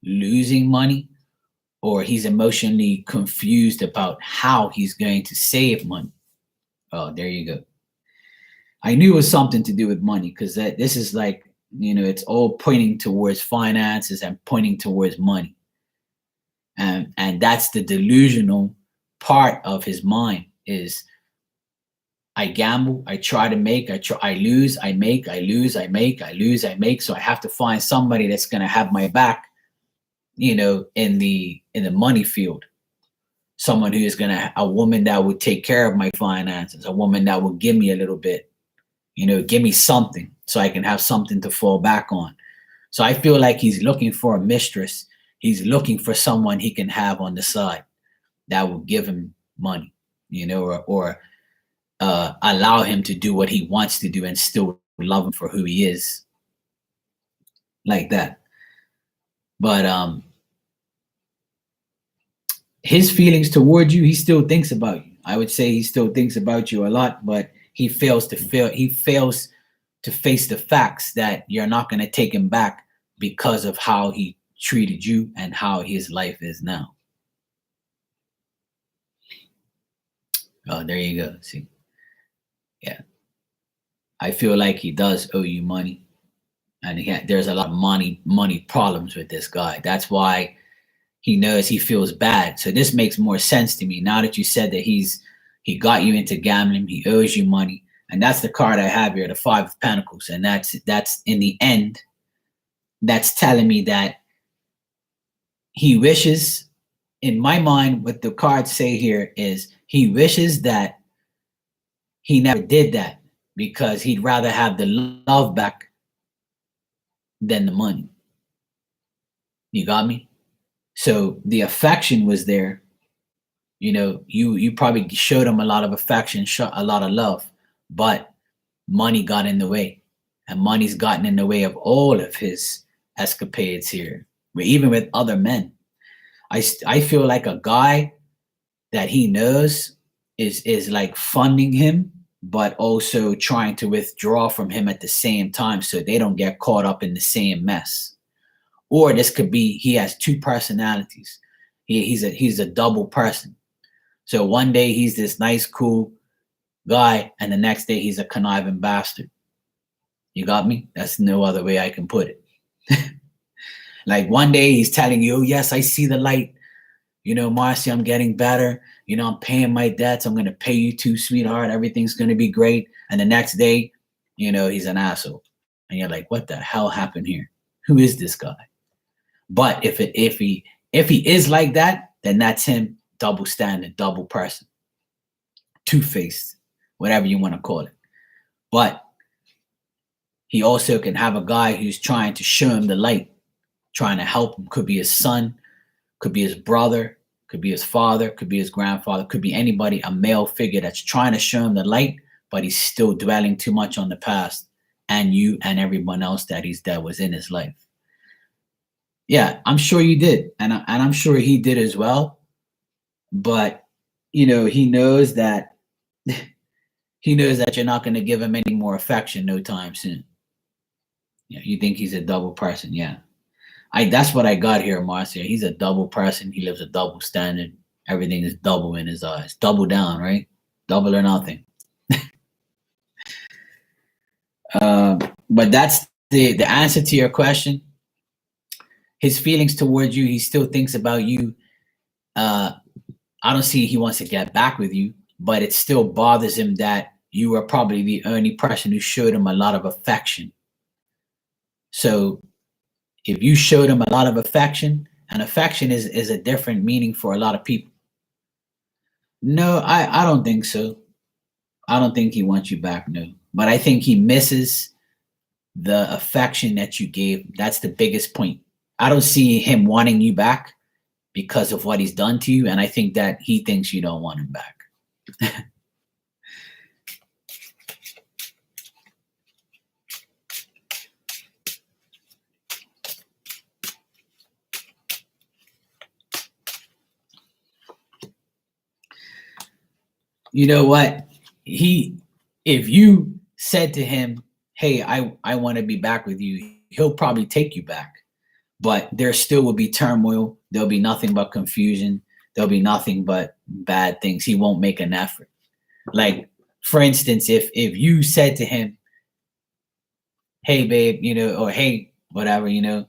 losing money, or he's emotionally confused about how he's going to save money. Oh, there you go. I knew it was something to do with money, because this is like, it's all pointing towards finances and pointing towards money. And that's the delusional part of his mind is, I gamble, I try to make, I lose, I make, I lose, I make, I lose, I make. So I have to find somebody that's going to have my back, in the money field. Someone who is a woman that would take care of my finances, a woman that will give me a little bit, give me something so I can have something to fall back on. So I feel like he's looking for a mistress. He's looking for someone he can have on the side that will give him money, or allow him to do what he wants to do and still love him for who he is, like that. But his feelings towards you, he still thinks about you. I would say he still thinks about you a lot, but he fails to face the facts that you're not going to take him back because of how he treated you and how his life is now. Oh, there you go. See, yeah, I feel like he does owe you money, and there's a lot of money problems with this guy. That's why he knows he feels bad. So this makes more sense to me now that you said that he got you into gambling, he owes you money, and that's the card I have here, the Five of Pentacles, and that's in the end, that's telling me that he wishes, in my mind, what the cards say here is he wishes that he never did that, because he'd rather have the love back than the money. You got me? So the affection was there. You probably showed him a lot of affection, a lot of love, but money got in the way, and money's gotten in the way of all of his escapades here, even with other men. I feel like a guy that he knows is like funding him, but also trying to withdraw from him at the same time, so they don't get caught up in the same mess. Or this could be he has two personalities. He's a double person. So one day he's this nice, cool guy, and the next day he's a conniving bastard. You got me? That's no other way I can put it. Like one day he's telling you, oh, yes, I see the light. Marcy, I'm getting better. I'm paying my debts. I'm going to pay you too, sweetheart. Everything's going to be great. And the next day, he's an asshole. And you're like, what the hell happened here? Who is this guy? But if he is like that, then that's him double standard, double person, two-faced, whatever you want to call it. But he also can have a guy who's trying to show him the light, trying to help him. Could be his son, could be his brother, could be his father, could be his grandfather, could be anybody, a male figure that's trying to show him the light, but he's still dwelling too much on the past and you and everyone else that was in his life. Yeah, I'm sure you did. And I'm sure he did as well. But, he knows that you're not going to give him any more affection no time soon. You think he's a double person. Yeah. That's what I got here, Marcia. He's a double person. He lives a double standard. Everything is double in his eyes. Double down, right? Double or nothing. But that's the answer to your question. His feelings towards you, he still thinks about you. I don't see he wants to get back with you, but it still bothers him that you are probably the only person who showed him a lot of affection. So if you showed him a lot of affection, and affection is a different meaning for a lot of people. No, I don't think so. I don't think he wants you back, no. But I think he misses the affection that you gave. That's the biggest point. I don't see him wanting you back because of what he's done to you, and I think that he thinks you don't want him back. You know what? If you said to him, hey, I want to be back with you, he'll probably take you back. But there still will be turmoil. There'll be nothing but confusion. There'll be nothing but bad things. He won't make an effort. Like, for instance, if you said to him, hey, babe, or hey, whatever, and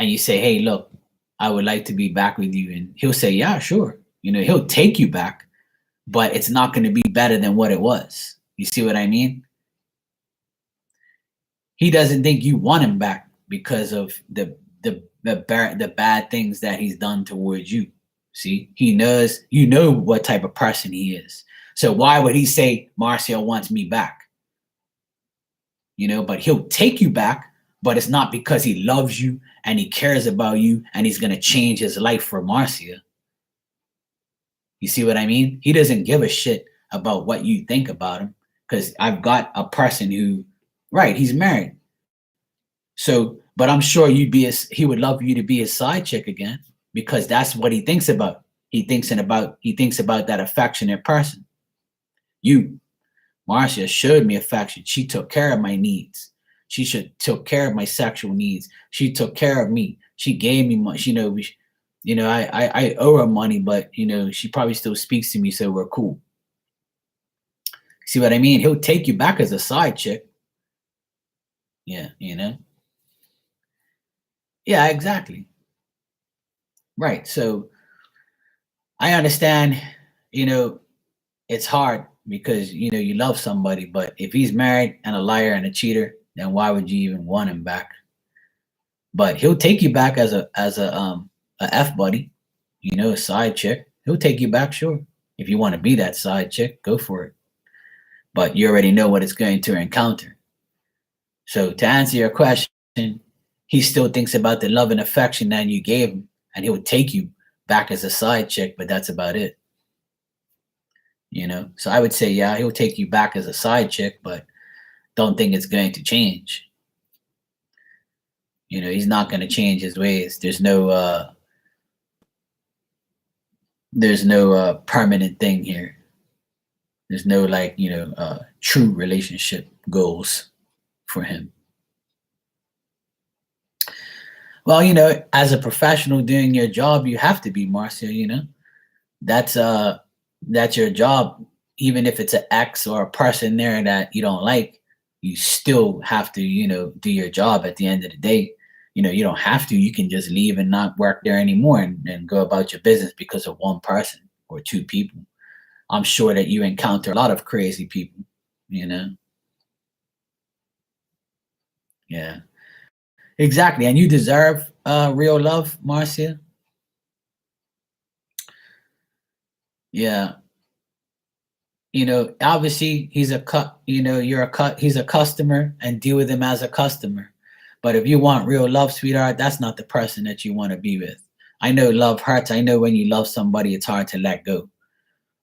you say, hey, look, I would like to be back with you. And he'll say, yeah, sure. He'll take you back, but it's not going to be better than what it was. You see what I mean? He doesn't think you want him back because of the bad things that he's done towards you. See, he knows, what type of person he is. So why would he say Marcio wants me back? But he'll take you back, but it's not because he loves you and he cares about you and he's going to change his life for Marcia. You see what I mean? He doesn't give a shit about what you think about him, because I've got a person who, right, he's married. So, but I'm sure he would love you to be his side chick again, because that's what he thinks about. He thinks about that affectionate person. Marcia showed me affection. She took care of my needs. She took care of my sexual needs. She took care of me. She gave me money. I owe her money, but she probably still speaks to me, so we're cool. See what I mean? He'll take you back as a side chick. Yeah, Yeah, exactly. Right. So I understand, it's hard because, you love somebody, but if he's married and a liar and a cheater, then why would you even want him back? But he'll take you back as a F buddy, a side chick. He'll take you back, sure. If you want to be that side chick, go for it. But you already know what it's going to encounter. So to answer your question, he still thinks about the love and affection that you gave him, and he would take you back as a side chick, but that's about it. So I would say, yeah, he'll take you back as a side chick, but don't think it's going to change. He's not going to change his ways. There's no permanent thing here. There's no true relationship goals for him. Well, as a professional doing your job, you have to be, Marcia. That's your job. Even if it's an ex or a person there that you don't like, you still have to, do your job at the end of the day. You don't have to. You can just leave and not work there anymore and go about your business because of one person or two people. I'm sure that you encounter a lot of crazy people, Yeah, exactly. And you deserve real love, Marcia. Yeah. Obviously he's a cut, you're a cut, he's a customer, and deal with him as a customer. But if you want real love, sweetheart, that's not the person that you want to be with. I know love hurts. I know when you love somebody, it's hard to let go.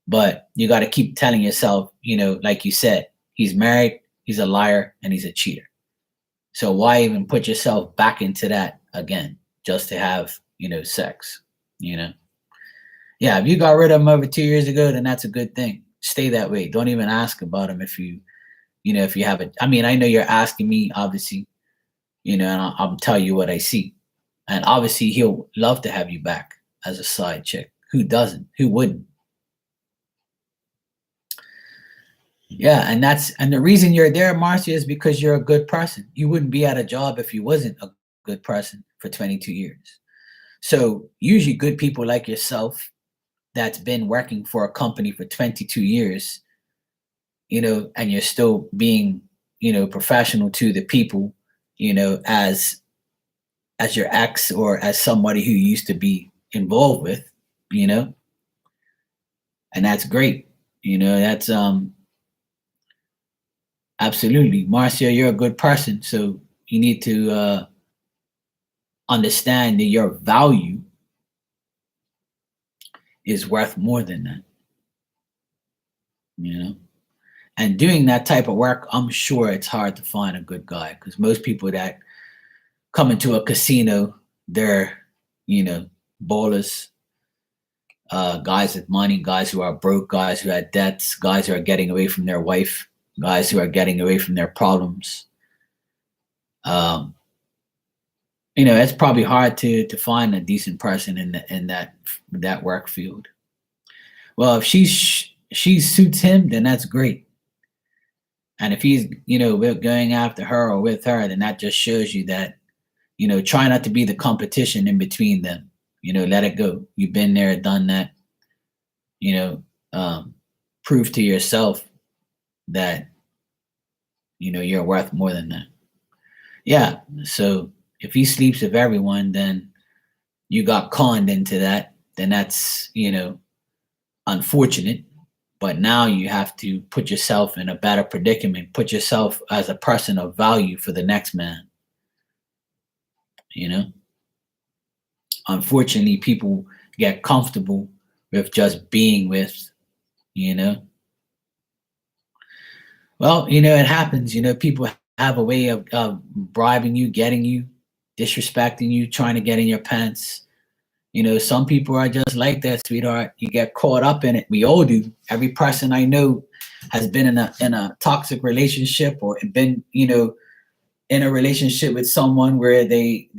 But you got to keep telling yourself, like you said, he's married, he's a liar, and he's a cheater. So why even put yourself back into that again just to have, sex, you know? Yeah, if you got rid of him over 2 years ago, then that's a good thing. Stay that way. Don't even ask about him if you have it. I mean, I know you're asking me, obviously, and I'll tell you what I see. And obviously, he'll love to have you back as a side chick. Who doesn't? Who wouldn't? Yeah, and the reason you're there, Marcia, is because you're a good person. You wouldn't be at a job if you wasn't a good person for 22 years. So usually, good people like yourself that's been working for a company for 22 years, and you're still being, professional to the people, as your ex or as somebody who you used to be involved with, you know, and that's great. That's absolutely, Marcia, you're a good person, so you need to understand that your value is worth more than that, you know. And doing that type of work, I'm sure it's hard to find a good guy because most people that come into a casino, they're, you know, ballers, guys with money, guys who are broke, guys who had debts, guys who are getting away from their wife, guys who are getting away from their problems. Um, it's probably hard to find a decent person in that work field. Well, if she suits him, then that's great. And if he's going after her or with her, then that just shows you that try not to be the competition in between them. Let it go. You've been there, done that. You know, prove to yourself that you're worth more than that. Yeah. So if he sleeps with everyone, then you got conned into that. Then that's unfortunate. But now you have to put yourself in a better predicament. Put yourself as a person of value for the next man. You know. Unfortunately, people get comfortable with just being with, you know. Well, it happens. People have a way of bribing you, getting you, disrespecting you, trying to get in your pants. Some people are just like that, sweetheart. You get caught up in it. We all do. Every person I know has been in a toxic relationship or been, in a relationship with someone where they've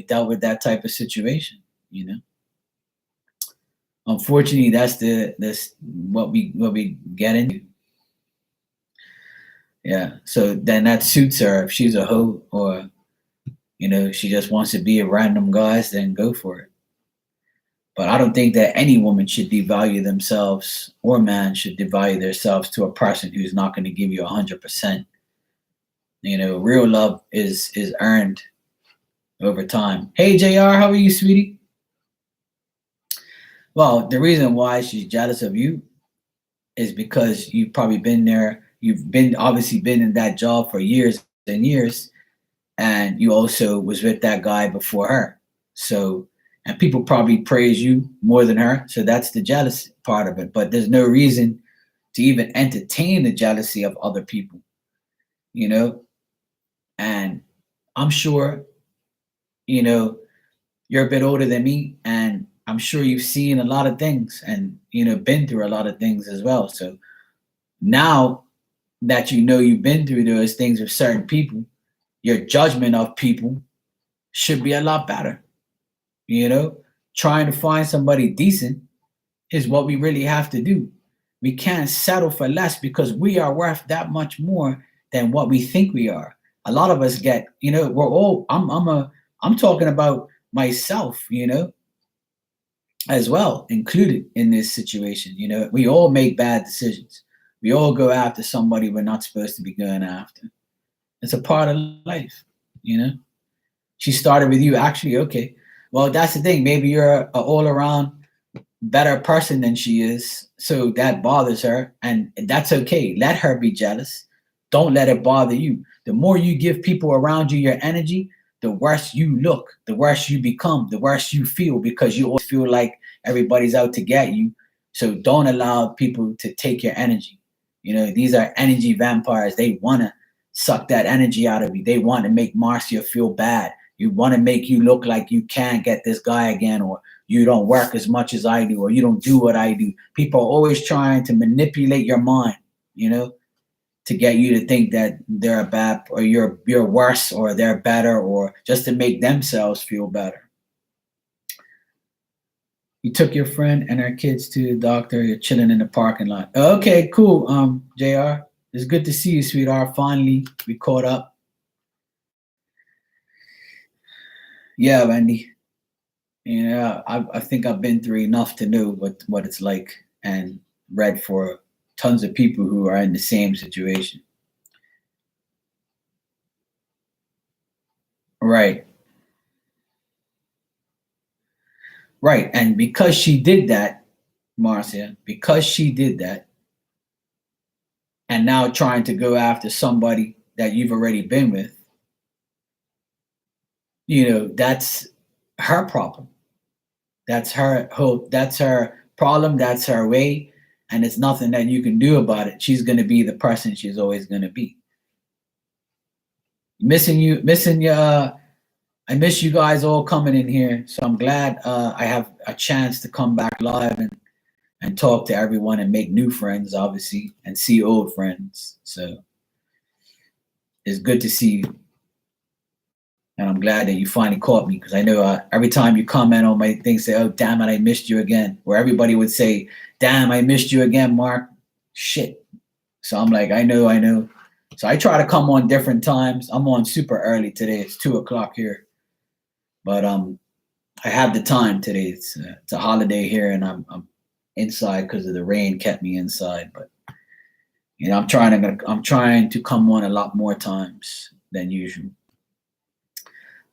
dealt with that type of situation, Unfortunately, that's what we get into. Yeah. So then that suits her. If she's a hoe or she just wants to be a random guy, then go for it. But I don't think that any woman should devalue themselves or man should devalue themselves to a person who's not going to give you 100%. Real love is earned over time. Hey JR, how are you, sweetie? Well, the reason why she's jealous of you is because you've probably been there. You've obviously been in that job for years and years, and you also was with that guy before her. So, and people probably praise you more than her. So that's the jealous part of it. But there's no reason to even entertain the jealousy of other people, And I'm sure, you're a bit older than me, and I'm sure you've seen a lot of things and, been through a lot of things as well. So now that you've been through those things with certain people, your judgment of people should be a lot better. Trying to find somebody decent is what we really have to do. We can't settle for less because we are worth that much more than what we think we are. A lot of us get, we're all I'm talking about myself, as well, included in this situation. We all make bad decisions. We all go after somebody we're not supposed to be going after. It's a part of life, She started with you, actually. Okay, well, that's the thing. Maybe you're an all-around better person than she is, so that bothers her, and that's okay. Let her be jealous. Don't let it bother you. The more you give people around you your energy, the worse you look, the worse you become, the worse you feel, because you always feel like everybody's out to get you. So don't allow people to take your energy. You know, these are energy vampires. They want to suck that energy out of you. They want to make Marcia feel bad. You want to make you look like you can't get this guy again, or you don't work as much as I do, or you don't do what I do. People are always trying to manipulate your mind, you know, to get you to think that they're a bad, or you're worse, or they're better, or just to make themselves feel better. You took your friend and her kids to the doctor. You're chilling in the parking lot. Okay, cool. Jr. It's good to see you, sweetheart. Finally, we caught up. Yeah, Wendy. Yeah, I think I've been through enough to know what it's like, and read for tons of people who are in the same situation. Right, right. And because she did that, Marcia, because she did that, and now trying to go after somebody that you've already been with, you know, that's her problem. That's her hope. That's her problem. That's her way. And it's nothing that you can do about it. She's going to be the person she's always going to be. Missing you. I miss you guys all coming in here. So I'm glad I have a chance to come back live and talk to everyone and make new friends, obviously, and see old friends. So it's good to see you. And I'm glad that you finally caught me, because I know every time you comment on my thing, say, "Oh, damn it, I missed you again." Where everybody would say, "Damn, I missed you again, Mark." Shit. So I'm like, I know, I know. So I try to come on different times. I'm on super early today. It's 2 o'clock here, but I have the time today. It's a holiday here, and I'm inside because of the rain kept me inside. But you know, I'm trying to come on a lot more times than usual.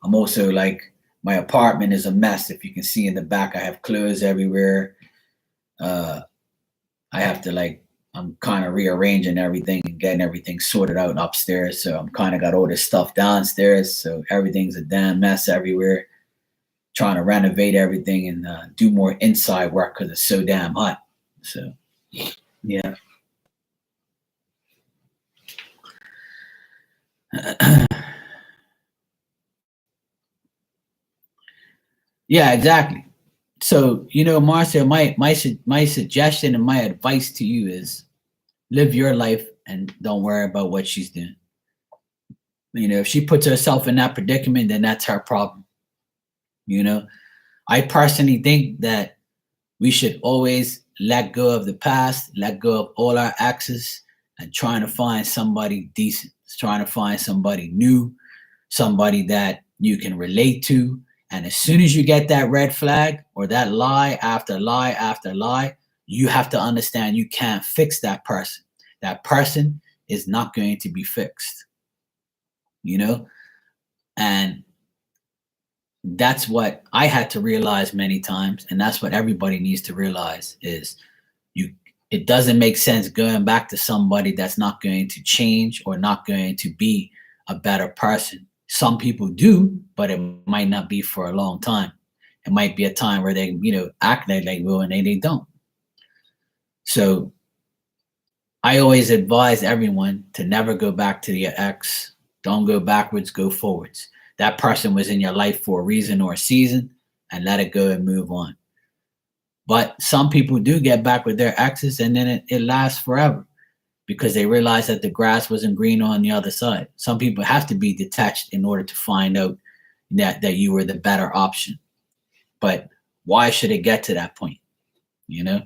I'm also like, my apartment is a mess. If you can see in the back, I have clothes everywhere. Uh, I have to like, I'm kind of rearranging everything and getting everything sorted out upstairs. So I'm kind of got all this stuff downstairs. So everything's a damn mess everywhere. Trying to renovate everything and do more inside work because it's so damn hot. So yeah. Yeah, exactly. So, you know, Marcia, my suggestion and my advice to you is live your life and don't worry about what she's doing. You know, if she puts herself in that predicament, then that's her problem. You know, I personally think that we should always let go of the past, let go of all our exes, and trying to find somebody decent, trying to find somebody new, somebody that you can relate to. And as soon as you get that red flag or that lie after lie after lie, you have to understand you can't fix that person. That person is not going to be fixed, you know? And that's what I had to realize many times. And that's what everybody needs to realize is you it doesn't make sense going back to somebody that's not going to change or not going to be a better person. Some people do, but it might not be for a long time. It might be a time where they, you know, act like they will and they don't. So I always advise everyone to never go back to your ex. Don't go backwards, go forwards. That person was in your life for a reason or a season, and let it go and move on. But some people do get back with their exes, and then it lasts forever because they realize that the grass wasn't green on the other side. Some people have to be detached in order to find out that you were the better option. But why should it get to that point? You know?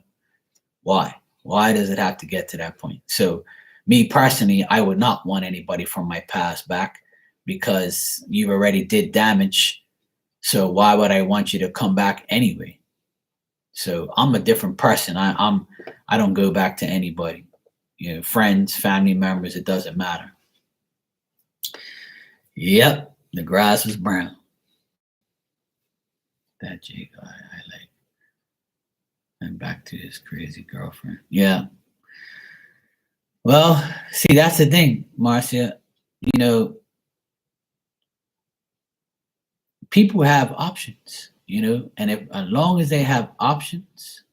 Why? Why does it have to get to that point? So, me personally, I would not want anybody from my past back because you already did damage. So why would I want you to come back anyway? So I'm a different person. I don't go back to anybody. You know, friends, family members, it doesn't matter. Yep, the grass was brown. That Jake, I like. And back to his crazy girlfriend. Yeah. Well, see, that's the thing, Marcia. You know, people have options, and if as long as they have options,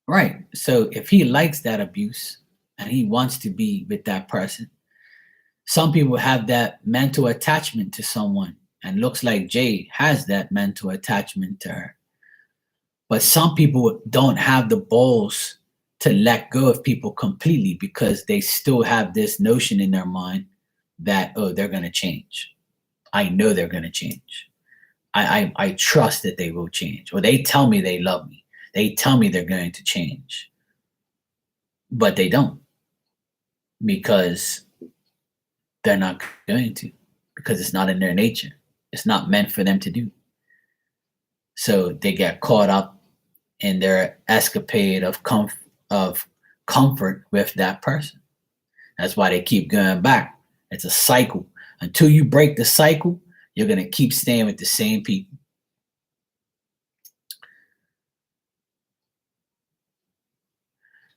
right. So if he likes that abuse and he wants to be with that person, some people have that mental attachment to someone, and looks like Jay has that mental attachment to her. But some people don't have the balls to let go of people completely because they still have this notion in their mind that, oh, they're going to change. I know they're going to change. I trust that they will change. Or they tell me they love me. They tell me they're going to change. But they don't, because they're not going to, because it's not in their nature. It's not meant for them to do. So they get caught up in their escapade of comfort with that person. That's why they keep going back. It's a cycle. Until you break the cycle, you're going to keep staying with the same people.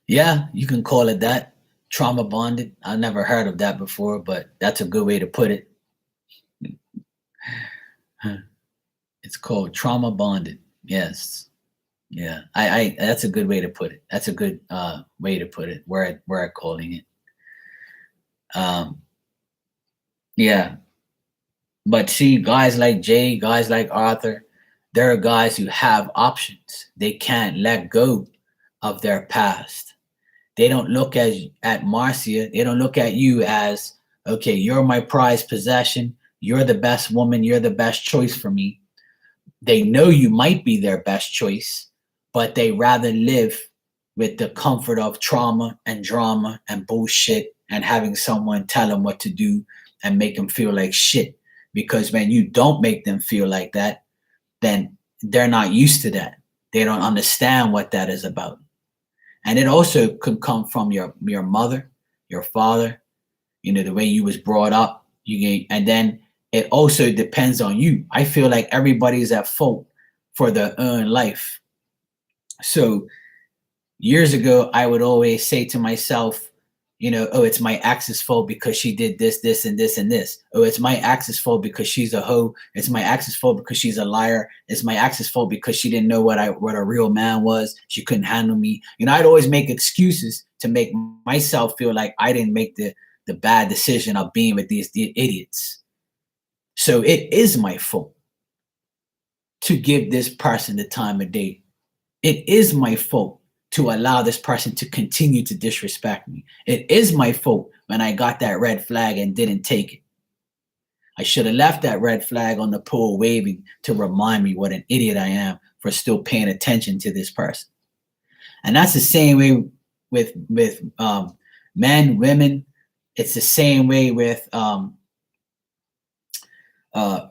Yeah, you can call it that. Trauma bonded. I never heard of that before, but that's a good way to put it. It's called trauma bonded. Yes. Yeah. I that's a good way to put it. That's a good way to put it. We're calling it. Yeah. But see, guys like Jay, guys like Arthur, there are guys who have options. They can't let go of their past. They don't look at Marcia. They don't look at you as, okay, you're my prized possession. You're the best woman. You're the best choice for me. They know you might be their best choice, but they rather live with the comfort of trauma and drama and bullshit and having someone tell them what to do and make them feel like shit. Because when you don't make them feel like that, then they're not used to that. They don't understand what that is about. And it also could come from your mother, your father, the way you was brought up. And then it also depends on you. I feel like everybody's at fault for their own life. So years ago, I would always say to myself, oh, it's my ex's fault because she did this, this, and this, and this. Oh, it's my ex's fault because she's a hoe. It's my ex's fault because she's a liar. It's my ex's fault because she didn't know what a real man was. She couldn't handle me. I'd always make excuses to make myself feel like I didn't make the bad decision of being with these idiots. So it is my fault to give this person the time of day. It is my fault to allow this person to continue to disrespect me. It is my fault when I got that red flag and didn't take it. I should have left that red flag on the pole waving to remind me what an idiot I am for still paying attention to this person. And that's the same way with men, women. It's the same way with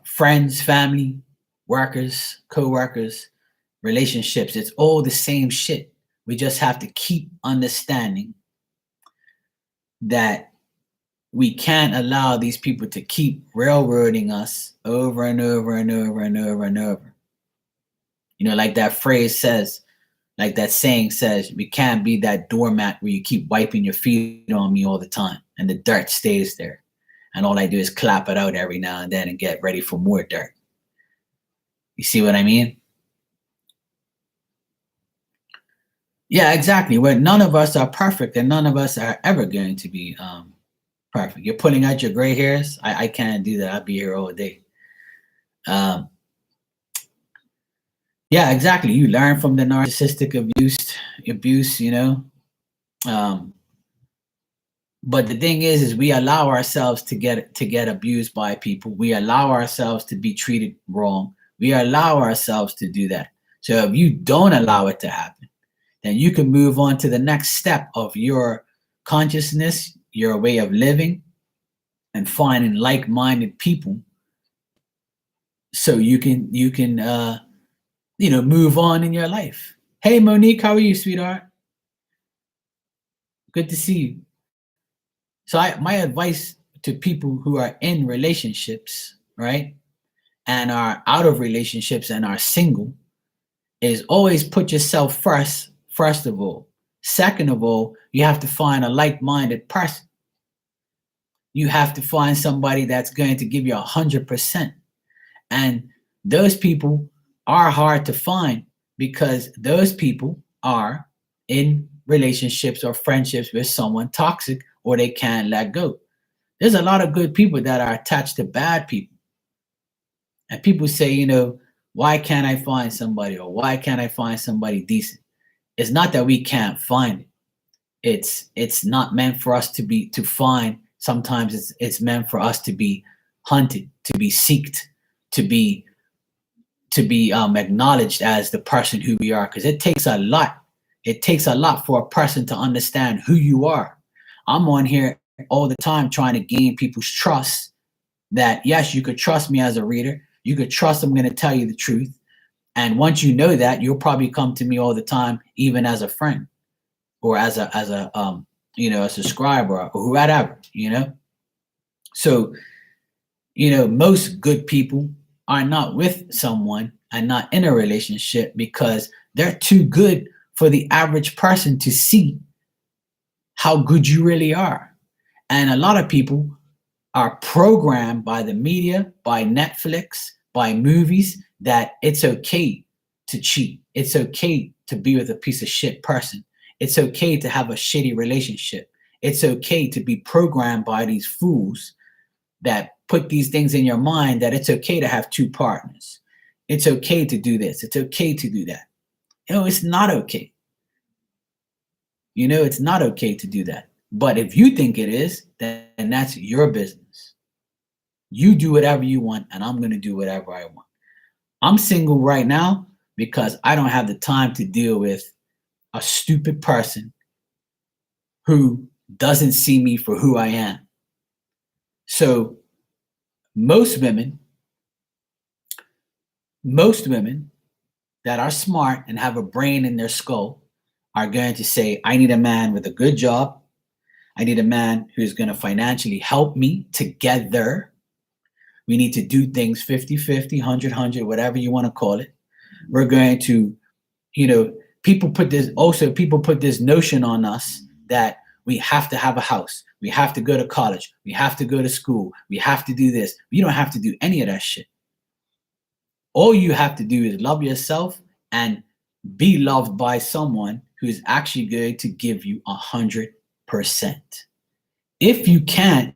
friends, family, workers, co-workers, relationships. It's all the same shit. We just have to keep understanding that we can't allow these people to keep railroading us over and over and over and over and over. Like that phrase says, like that saying says, we can't be that doormat where you keep wiping your feet on me all the time and the dirt stays there. And all I do is clap it out every now and then and get ready for more dirt. You see what I mean? Yeah, exactly. Where none of us are perfect and none of us are ever going to be perfect. You're pulling out your gray hairs. I can't do that. I'll be here all day. Yeah, exactly. You learn from the narcissistic abuse, but the thing is we allow ourselves to get abused by people. We allow ourselves to be treated wrong. We allow ourselves to do that. So if you don't allow it to happen, then you can move on to the next step of your consciousness, your way of living, and finding like-minded people so you can move on in your life. Hey Monique, how are you, sweetheart? Good to see you. So my advice to people who are in relationships, right, and are out of relationships and are single is always put yourself first of all. Second of all, you have to find a like-minded person. You have to find somebody that's going to give you 100%. And those people are hard to find because those people are in relationships or friendships with someone toxic or they can't let go. There's a lot of good people that are attached to bad people. And people say, why can't I find somebody or why can't I find somebody decent? It's not that we can't find it. It's not meant for us to find. Sometimes it's meant for us to be hunted, to be seeked, to be acknowledged as the person who we are, because it takes a lot. It takes a lot for a person to understand who you are. I'm on here all the time trying to gain people's trust that, yes, you could trust me as a reader. You could trust I'm going to tell you the truth. And once you know that, you'll probably come to me all the time, even as a friend or as a subscriber or whatever, So, most good people are not with someone and not in a relationship because they're too good for the average person to see how good you really are. And a lot of people are programmed by the media, by Netflix, by movies that it's okay to cheat. It's okay to be with a piece of shit person. It's okay to have a shitty relationship. It's okay to be programmed by these fools that put these things in your mind that it's okay to have two partners. It's okay to do this. It's okay to do that. It's not okay. It's not okay to do that. But if you think it is, then that's your business. You do whatever you want, and I'm going to do whatever I want. I'm single right now because I don't have the time to deal with a stupid person who doesn't see me for who I am. So most women that are smart and have a brain in their skull are going to say, I need a man with a good job. I need a man who's going to financially help me to get there. We need to do things 50-50, 100-100, whatever you want to call it. We're going to, people put this notion on us that we have to have a house. We have to go to college. We have to go to school. We have to do this. You don't have to do any of that shit. All you have to do is love yourself and be loved by someone who is actually going to give you 100%. If you can't,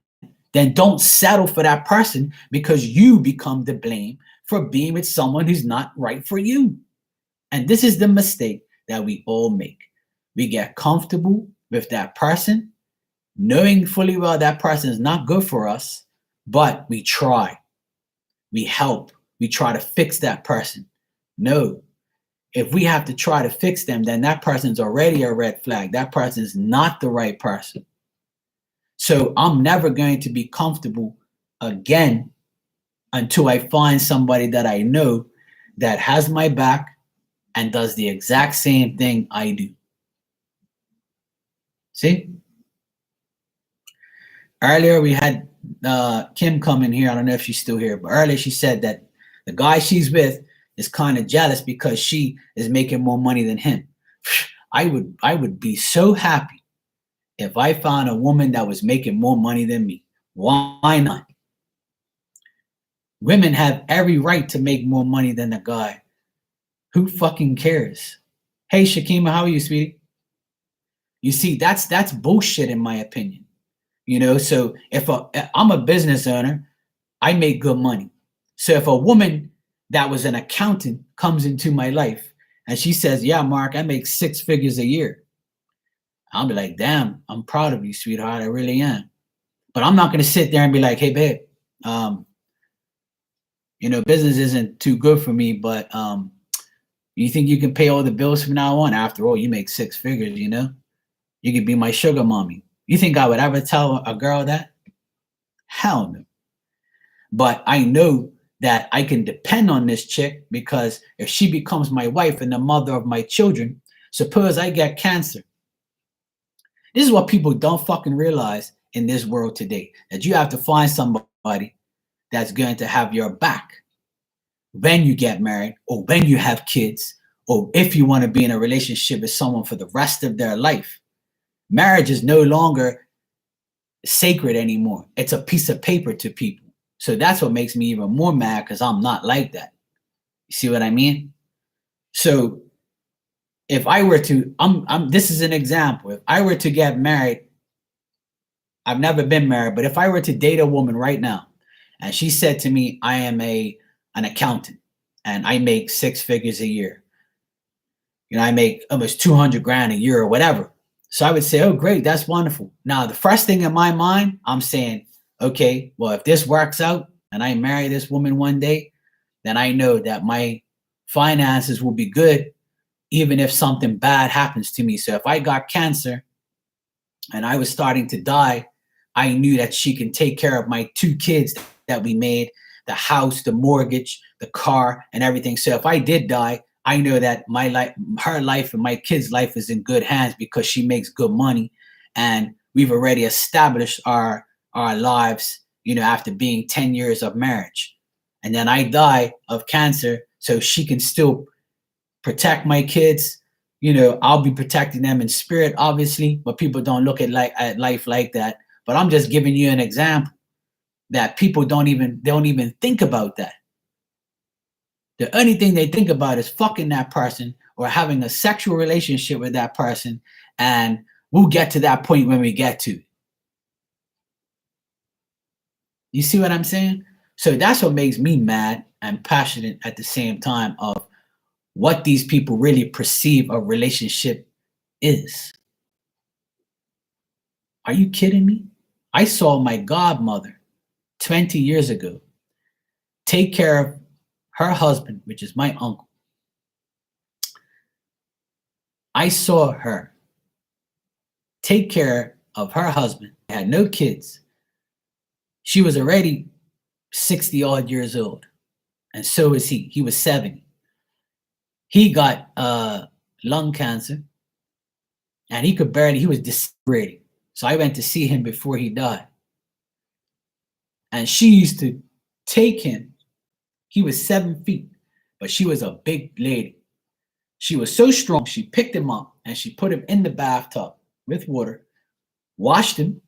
then don't settle for that person because you become the blame for being with someone who's not right for you. And this is the mistake that we all make. We get comfortable with that person, knowing fully well that person is not good for us, but we try. We help. We try to fix that person. No. If we have to try to fix them, then that person's already a red flag. That person is not the right person. So I'm never going to be comfortable again until I find somebody that I know that has my back and does the exact same thing I do. See? Earlier we had Kim come in here. I don't know if she's still here, but earlier she said that the guy she's with is kind of jealous because she is making more money than him. I would be so happy if I found a woman that was making more money than me. Why not? Women have every right to make more money than a guy. Who fucking cares? Hey, Shakima, how are you, sweetie? You see, that's bullshit in my opinion. So if I'm a business owner, I make good money. So if a woman that was an accountant comes into my life and she says, yeah, Mark, I make 6 figures a year, I'll be like, damn, I'm proud of you, sweetheart. I really am. But I'm not going to sit there and be like, hey, babe, business isn't too good for me, but you think you can pay all the bills from now on? After all, you make 6 figures, You could be my sugar mommy. You think I would ever tell a girl that? Hell no. But I know that I can depend on this chick because if she becomes my wife and the mother of my children, suppose I get cancer. This is what people don't fucking realize in this world today, that you have to find somebody that's going to have your back. when you get married or when you have kids or if you want to be in a relationship with someone for the rest of their life. Marriage is no longer sacred anymore. It's a piece of paper to people. So that's what makes me even more mad, because I'm not like that. You see what I mean? So if I were to, this is an example. If I were to get married, I've never been married, but if I were to date a woman right now and she said to me, I am an accountant and I make 6 figures a year. You know, I make almost 200 grand a year or whatever. So I would say, oh, great, that's wonderful. Now, the first thing in my mind, I'm saying, okay, well, if this works out and I marry this woman one day, then I know that my finances will be good, even if something bad happens to me. So if I got cancer and I was starting to die, I knew that she can take care of my 2 kids that we made, the house, the mortgage, the car, and everything. So if I did die, I know that my life, her life, and my kids' life is in good hands because she makes good money, and we've already established our lives, you know, after being 10 years of marriage. And then I die of cancer, so she can still protect my kids. You know, I'll be protecting them in spirit, obviously, but people don't look at life like that. But I'm just giving you an example that people don't even think about that. The only thing they think about is fucking that person or having a sexual relationship with that person, and we'll get to that point when we get to it. You see what I'm saying? So that's what makes me mad and passionate at the same time of what these people really perceive a relationship is. Are you kidding me? I saw my godmother 20 years ago take care of her husband, which is my uncle. I saw her take care of her husband, had no kids. She was already 60 odd years old, and so was he. He was 70. He got lung cancer, and he was disintegrating. So I went to see him before he died. And she used to take him. He was 7 feet, but she was a big lady. She was so strong, she picked him up and she put him in the bathtub with water, washed him,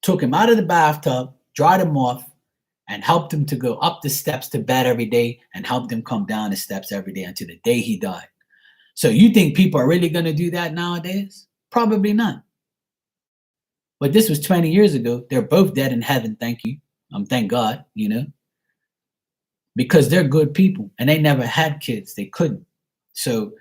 took him out of the bathtub, dried him off, and helped him to go up the steps to bed every day and helped him come down the steps every day until the day he died. So you think people are really going to do that nowadays? Probably not. But this was 20 years ago. They're both dead in heaven, thank you. Thank God, you know, because they're good people and they never had kids. They couldn't. So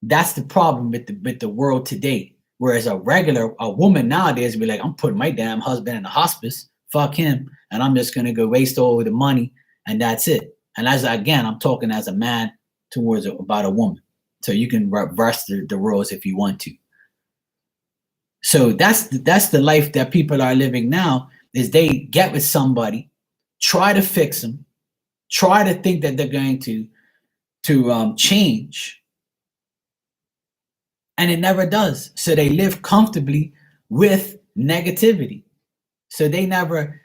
that's the problem with the world today. Whereas a woman nowadays would be like, I'm putting my damn husband in a hospice, fuck him, and I'm just gonna go waste all the money, and that's it. And I'm talking as a man about a woman. So you can reverse the roles if you want to. So that's the life that people are living now, is they get with somebody, try to fix them, try to think that they're going to change, and it never does. So they live comfortably with negativity. So they never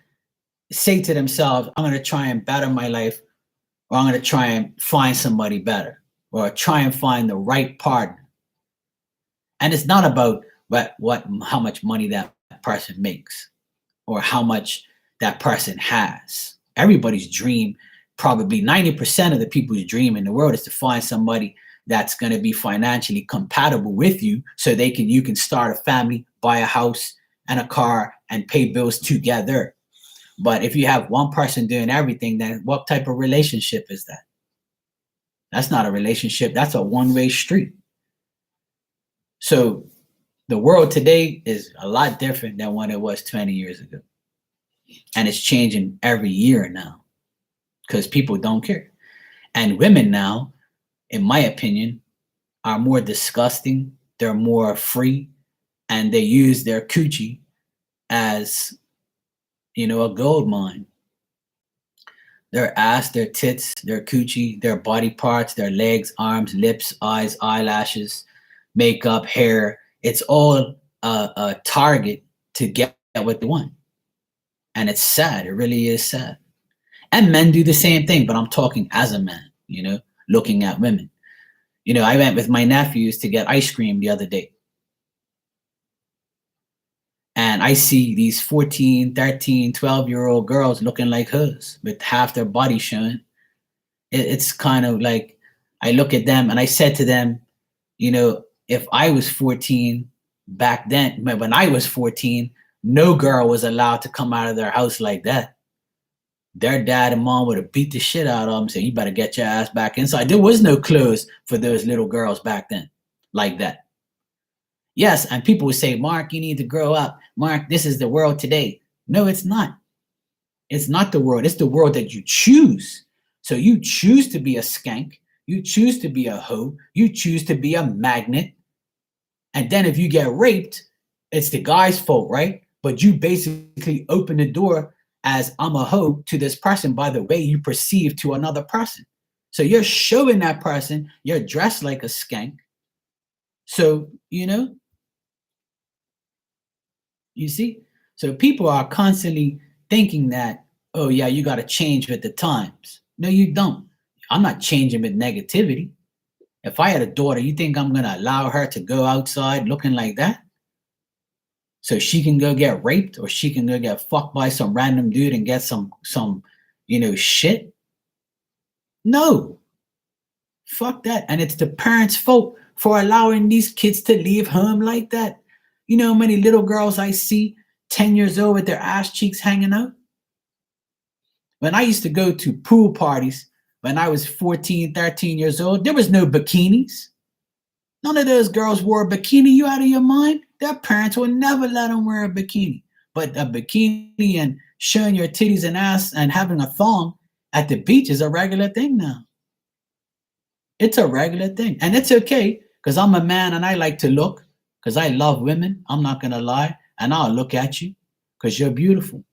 say to themselves, I'm going to try and better my life, or I'm going to try and find somebody better, or try and find the right partner. And it's not about how much money that person makes or how much that person has. Everybody's dream, probably 90% of the people's dream in the world, is to find somebody that's going to be financially compatible with you, so you can start a family, buy a house and a car, and pay bills together. But if you have one person doing everything, then what type of relationship is that? That's not a relationship. That's a one-way street. So the world today is a lot different than what it was 20 years ago. And it's changing every year now because people don't care. And women now, in my opinion, are more disgusting. They're more free, and they use their coochie as, a gold mine. Their ass, their tits, their coochie, their body parts, their legs, arms, lips, eyes, eyelashes, makeup, hair. It's all a target to get what they want. And it's sad. It really is sad. And men do the same thing, but I'm talking as a man, looking at women. I went with my nephews to get ice cream the other day. And I see these 14, 13, 12-year-old girls looking like hers with half their body showing. It's kind of like, I look at them and I said to them, if I was 14 back then, when I was 14, no girl was allowed to come out of their house like that. Their dad and mom would have beat the shit out of them, saying, you better get your ass back inside. There was no clothes for those little girls back then like that. Yes, and people would say, Mark, you need to grow up. Mark, this is the world today. No, it's not. It's not the world. It's the world that you choose. So you choose to be a skank. You choose to be a hoe. You choose to be a magnet. And then if you get raped, it's the guy's fault, right? But you basically open the door as I'm a hoe to this person by the way you perceive to another person. So you're showing that person you're dressed like a skank. So, you see? So people are constantly thinking that, oh yeah, you got to change with the times. No, you don't. I'm not changing with negativity. If I had a daughter, you think I'm going to allow her to go outside looking like that? So she can go get raped, or she can go get fucked by some random dude and get some shit? No. Fuck that. And it's the parents' fault for allowing these kids to leave home like that. You know how many little girls I see 10 years old with their ass cheeks hanging out? When I used to go to pool parties when I was 14, 13 years old, there was no bikinis. None of those girls wore a bikini. You out of your mind? Their parents would never let them wear a bikini. But a bikini and showing your titties and ass and having a thong at the beach is a regular thing now. It's a regular thing. And it's okay, because I'm a man and I like to look, because I love women. I'm not going to lie. And I'll look at you because you're beautiful.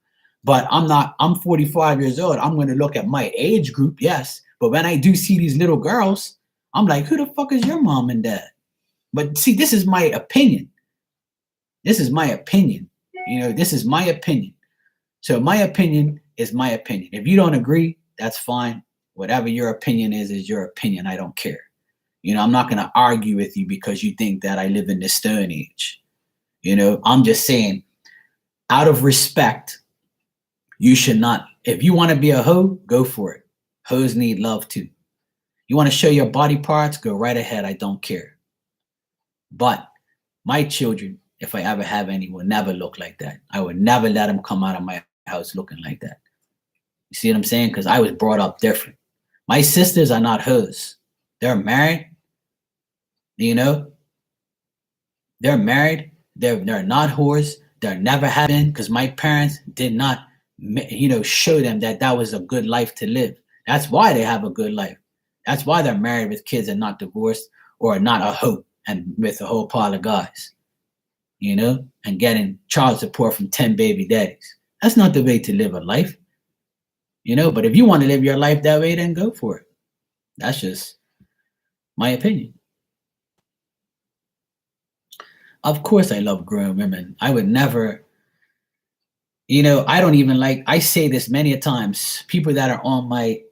But I'm 45 years old. I'm going to look at my age group, yes. But when I do see these little girls, I'm like, who the fuck is your mom and dad? But see, this is my opinion. This is my opinion. This is my opinion. So my opinion is my opinion. If you don't agree, that's fine. Whatever your opinion is your opinion. I don't care. I'm not going to argue with you because you think that I live in the Stone Age. I'm just saying, out of respect, you should not. If you want to be a hoe, go for it. Hoes need love too. You want to show your body parts? Go right ahead. I don't care. But my children, if I ever have any, will never look like that. I would never let them come out of my house looking like that. You see what I'm saying? Because I was brought up different. My sisters are not hoes. They're married. They're married. They're not whores. They're never have been, because my parents did not, show them that was a good life to live. That's why they have a good life. That's why they're married with kids and not divorced, or not a hoe and with a whole pile of guys, and getting child support from 10 baby daddies. That's not the way to live a life, but if you want to live your life that way, then go for it. That's just my opinion. Of course, I love grown women. I would never, I don't even like, I say this many a times, people that are on my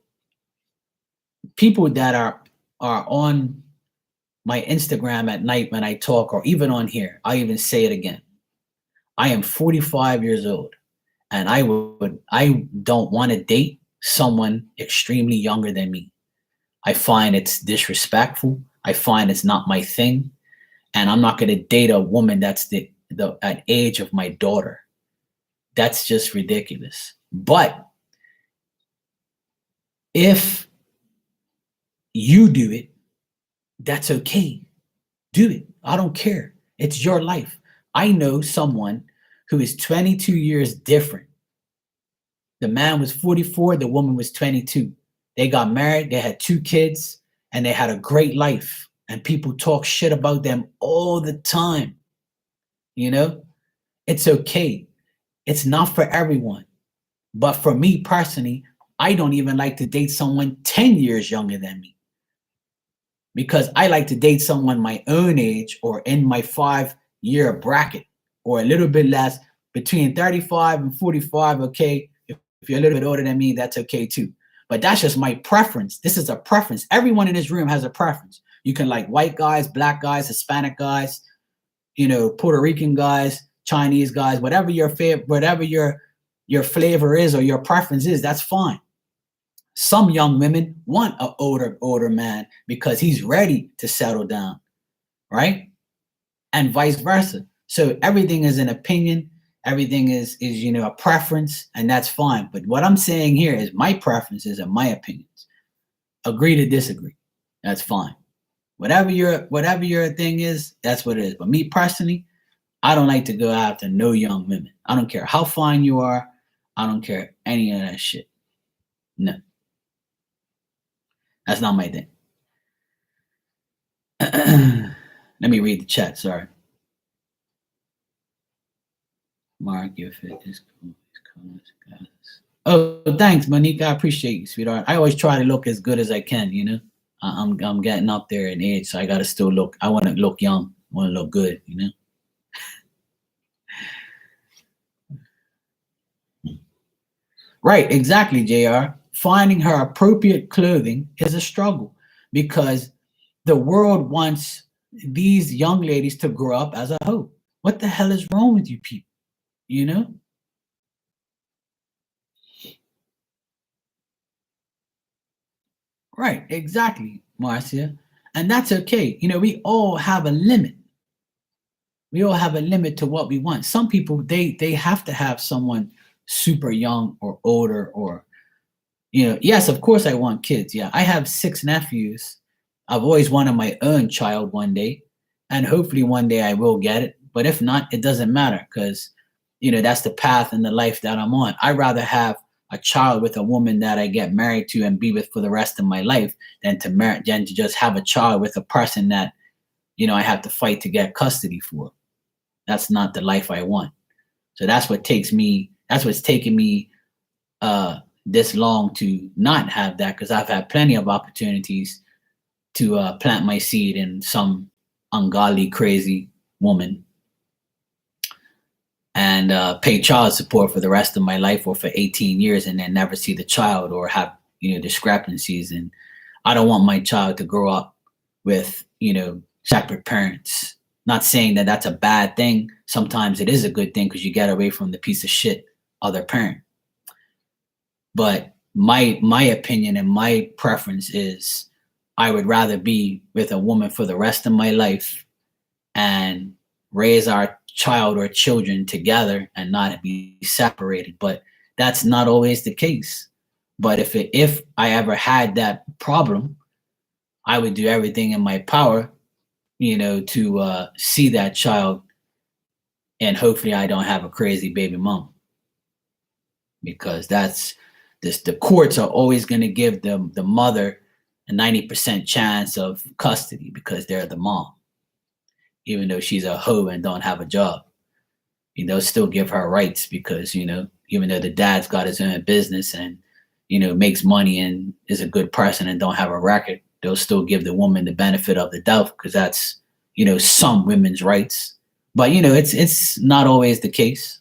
Instagram at night when I talk, or even on here, I even say it again. I am 45 years old, and I don't want to date someone extremely younger than me. I find it's disrespectful. I find it's not my thing. And I'm not going to date a woman that's the age of my daughter. That's just ridiculous. But if you do it, that's okay. Do it. I don't care. It's your life. I know someone who is 22 years different. The man was 44, the woman was 22. They got married, they had 2 kids, and they had a great life. And people talk shit about them all the time. It's okay. It's not for everyone. But for me personally, I don't even like to date someone 10 years younger than me, because I like to date someone my own age or in my 5-year bracket, or a little bit less, between 35 and 45. Okay, if If you're a little bit older than me, that's okay too. But that's just my preference. This is a preference. Everyone in this room has a preference. You can like white guys, black guys, Hispanic guys, Puerto Rican guys, Chinese guys, whatever your favorite, whatever your flavor is or your preference is, that's fine. Some young women want an older man because he's ready to settle down, right? And vice versa. So everything is an opinion. Everything is a preference, and that's fine. But what I'm saying here is my preferences and my opinions. Agree to disagree. That's fine. Whatever your thing is, that's what it is. But me personally, I don't like to go after no young women. I don't care how fine you are. I don't care any of that shit. No. That's not my thing. Let me read the chat. Sorry. Mark, your fit is cool. Oh, thanks, Monique. I appreciate you, sweetheart. I always try to look as good as I can, I'm getting up there in age, so I gotta still look. I want to look young. I want to look good, Right, exactly, JR. Finding her appropriate clothing is a struggle because the world wants these young ladies to grow up as a hoe. What the hell is wrong with you people? Right, exactly, Marcia. And that's okay. We all have a limit. We all have a limit to what we want. Some people, they have to have someone super young or older or, yes, of course I want kids. Yeah, I have 6 nephews. I've always wanted my own child one day, and hopefully one day I will get it. But if not, it doesn't matter because, that's the path and the life that I'm on. I'd rather have a child with a woman that I get married to and be with for the rest of my life than to just have a child with a person that, I have to fight to get custody for. That's not the life I want. So that's what's taken me this long to not have that, because I've had plenty of opportunities to plant my seed in some ungodly, crazy woman and pay child support for the rest of my life or for 18 years and then never see the child or have, discrepancies. And I don't want my child to grow up with, separate parents. Not saying that that's a bad thing. Sometimes it is a good thing because you get away from the piece of shit other parent. But my opinion and my preference is I would rather be with a woman for the rest of my life and raise our child or children together and not be separated. But that's not always the case. But if I ever had that problem, I would do everything in my power, to see that child, and hopefully I don't have a crazy baby mom, because the courts are always going to give the mother a 90% chance of custody because they're the mom, even though she's a hoe and don't have a job. They'll still give her rights because, even though the dad's got his own business and, makes money and is a good person and don't have a record, they'll still give the woman the benefit of the doubt because that's, some women's rights. But, it's not always the case.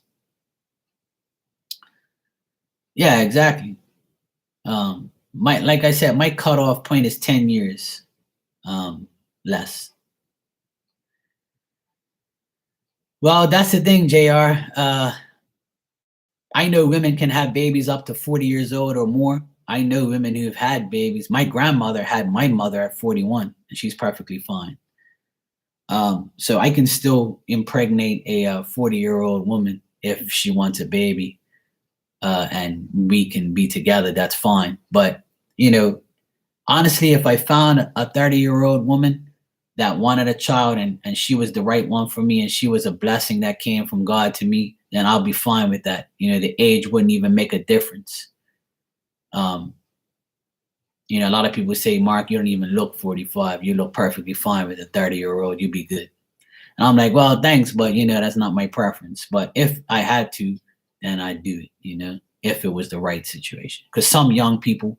Yeah, exactly. Like I said, my cutoff point is 10 years less. Well, that's the thing, JR. I know women can have babies up to 40 years old or more. I know women who've had babies. My grandmother had my mother at 41, and she's perfectly fine. So I can still impregnate a 40-year-old woman if she wants a baby, and we can be together. That's fine. But, honestly, if I found a 30-year-old woman that wanted a child and she was the right one for me and she was a blessing that came from God to me, then I'll be fine with that. The age wouldn't even make a difference. A lot of people say, Mark, you don't even look 45. You look perfectly fine with a 30-year-old. You'd be good. And I'm like, well, thanks, but, that's not my preference. But if I had to, then I'd do it, if it was the right situation. Because some young people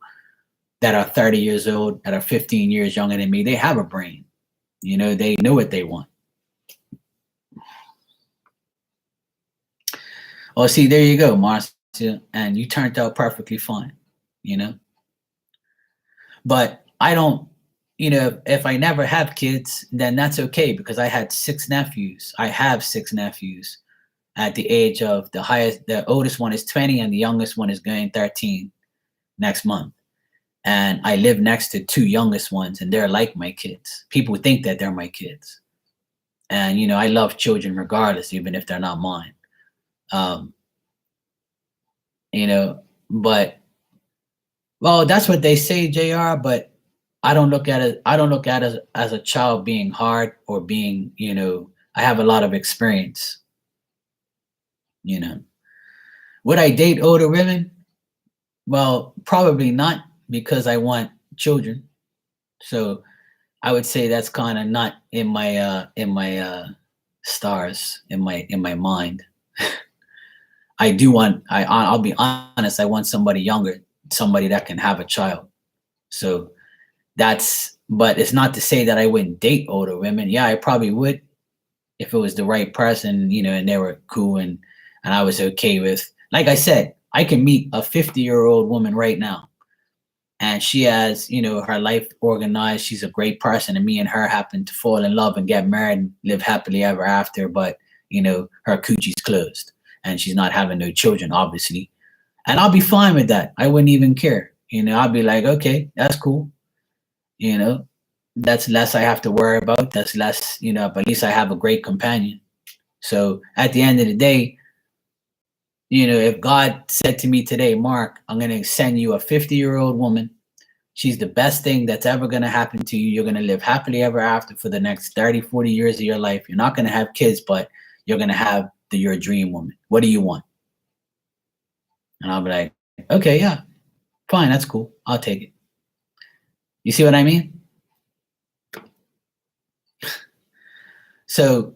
that are 30 years old, that are 15 years younger than me, they have a brain. They know what they want. Oh, see, there you go, Marcia. you, and you turned out perfectly fine, you know. But I don't, if I never have kids, then that's okay because I had six nephews. I have six nephews at the age of the oldest one is 20 and the youngest one is going 13 next month. And I live next to two youngest ones and they're like my kids. People think that they're my kids. And, I love children regardless, even if they're not mine. Um, but well, that's what they say, JR, but I don't look at it. I don't look at it as a child being hard or being, I have a lot of experience. Would I date older women? Well, probably not because I want children. So I would say that's kind of not in my stars in my mind. I'll be honest, I want somebody younger, somebody that can have a child. So but it's not to say that I wouldn't date older women. Yeah, I probably would if it was the right person, and they were cool and I was okay with, like I said, I can meet a 50-year-old woman right now and she has, her life organized. She's a great person and me and her happen to fall in love and get married and live happily ever after. But, her coochie's closed and she's not having no children, obviously. And I'll be fine with that. I wouldn't even care. I'll be like, okay, that's cool. That's less I have to worry about. That's less, but at least I have a great companion. So at the end of the day, if God said to me today, Mark, I'm going to send you a 50-year-old woman. She's the best thing that's ever going to happen to you. You're going to live happily ever after for the next 30, 40 years of your life. You're not going to have kids, but you're going to have your dream woman. What do you want? And I'll be like, okay, yeah, fine. That's cool. I'll take it. You see what I mean? So,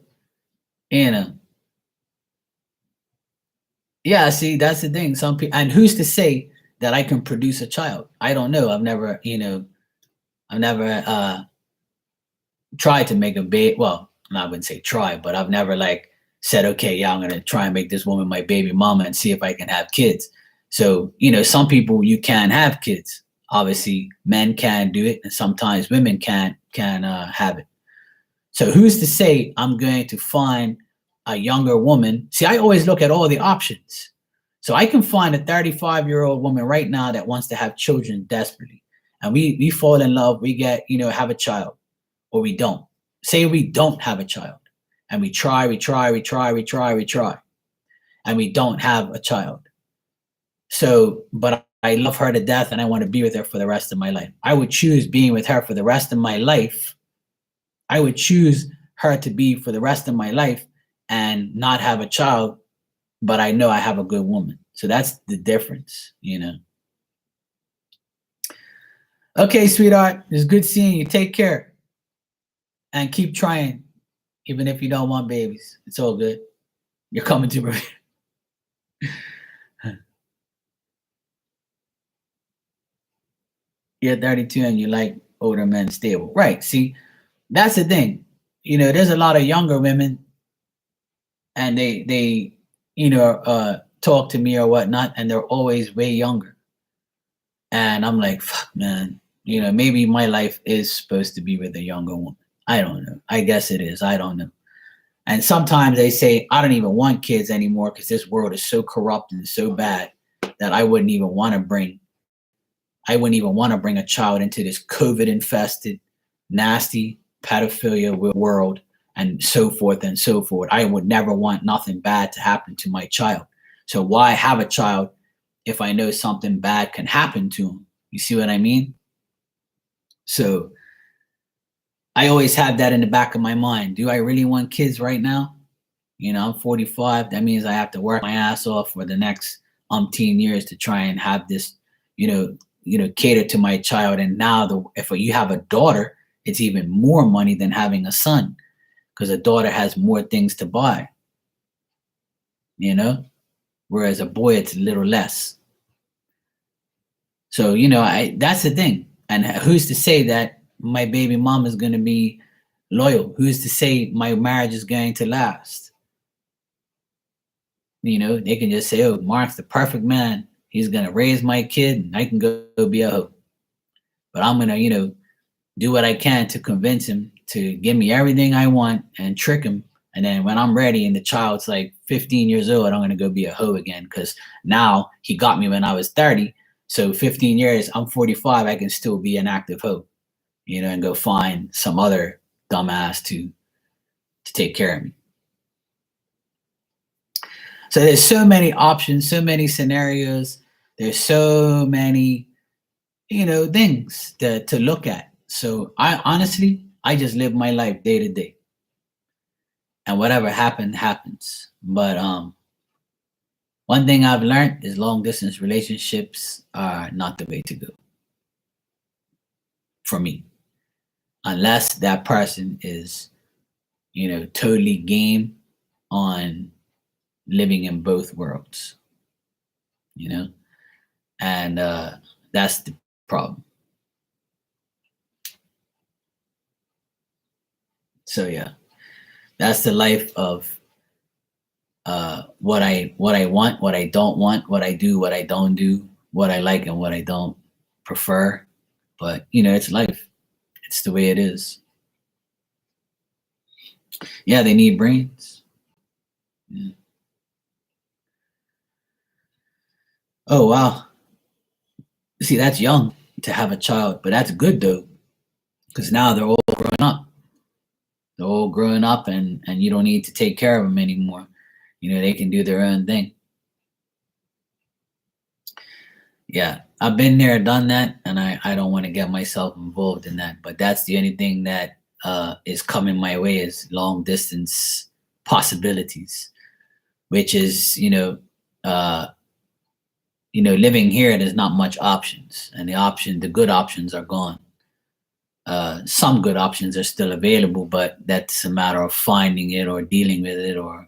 yeah, see, that's the thing. Some people, and who's to say that I can produce a child? I don't know. I've never tried to make a baby. Well, I wouldn't say try, but I've never said, okay, yeah, I'm going to try and make this woman my baby mama and see if I can have kids. So, some people you can have kids. Obviously, men can do it, and sometimes women can have it. So who's to say I'm going to find a younger woman? See, I always look at all the options. So I can find a 35-year-old woman right now that wants to have children desperately. And we fall in love, we get, have a child, or we don't. Say we don't have a child. And we try, and we don't have a child. So, but I love her to death and I want to be with her for the rest of my life. I would choose being with her for the rest of my life. I would choose her to be for the rest of my life and not have a child, but I know I have a good woman. So that's the difference, Okay, sweetheart, it's good seeing you. Take care and keep trying, even if you don't want babies. It's all good. You're coming to me. You're 32 and you like older men stable. Right. See, that's the thing. There's a lot of younger women and they talk to me or whatnot, and they're always way younger. And I'm like, fuck, man, maybe my life is supposed to be with a younger woman. I don't know. I guess it is. I don't know. And sometimes they say, I don't even want kids anymore because this world is so corrupt and so bad that I wouldn't even want to bring a child into this COVID infested, nasty pedophilia world and so forth and so forth. I would never want nothing bad to happen to my child. So why have a child if I know something bad can happen to him? You see what I mean? So I always have that in the back of my mind. Do I really want kids right now? I'm 45. That means I have to work my ass off for the next umpteen years to try and have this, cater to my child. And now if you have a daughter, it's even more money than having a son because a daughter has more things to buy, whereas a boy, it's a little less. So, that's the thing. And who's to say that my baby mom is going to be loyal? Who's to say my marriage is going to last? they can just say, "Oh, Mark's the perfect man. He's gonna raise my kid, and I can go be a hoe." But I'm gonna, do what I can to convince him to give me everything I want and trick him. And then when I'm ready and the child's like 15 years old, I'm gonna go be a hoe again because now he got me when I was 30. So 15 years, I'm 45. I can still be an active hoe, and go find some other dumbass to take care of me. So there's so many options, so many scenarios. There's so many, things to look at. So I just live my life day to day, and whatever happened happens. But one thing I've learned is long distance relationships are not the way to go for me, unless that person is, totally game on living in both worlds, you know, and that's the problem. So yeah, that's the life of what I want, what I don't want, what I do, what I don't do, what I like and what I don't prefer. But it's life. It's the way it is. Yeah, they need brains. Yeah. Oh wow. See, that's young to have a child, but that's good though, because now they're all grown up. They're all growing up, and you don't need to take care of them anymore. They can do their own thing. Yeah, I've been there, done that, and I don't want to get myself involved in that. But that's the only thing that is coming my way is long distance possibilities, which is uh, living here. There's not much options, and the good options are gone. Some good options are still available, but that's a matter of finding it or dealing with it, or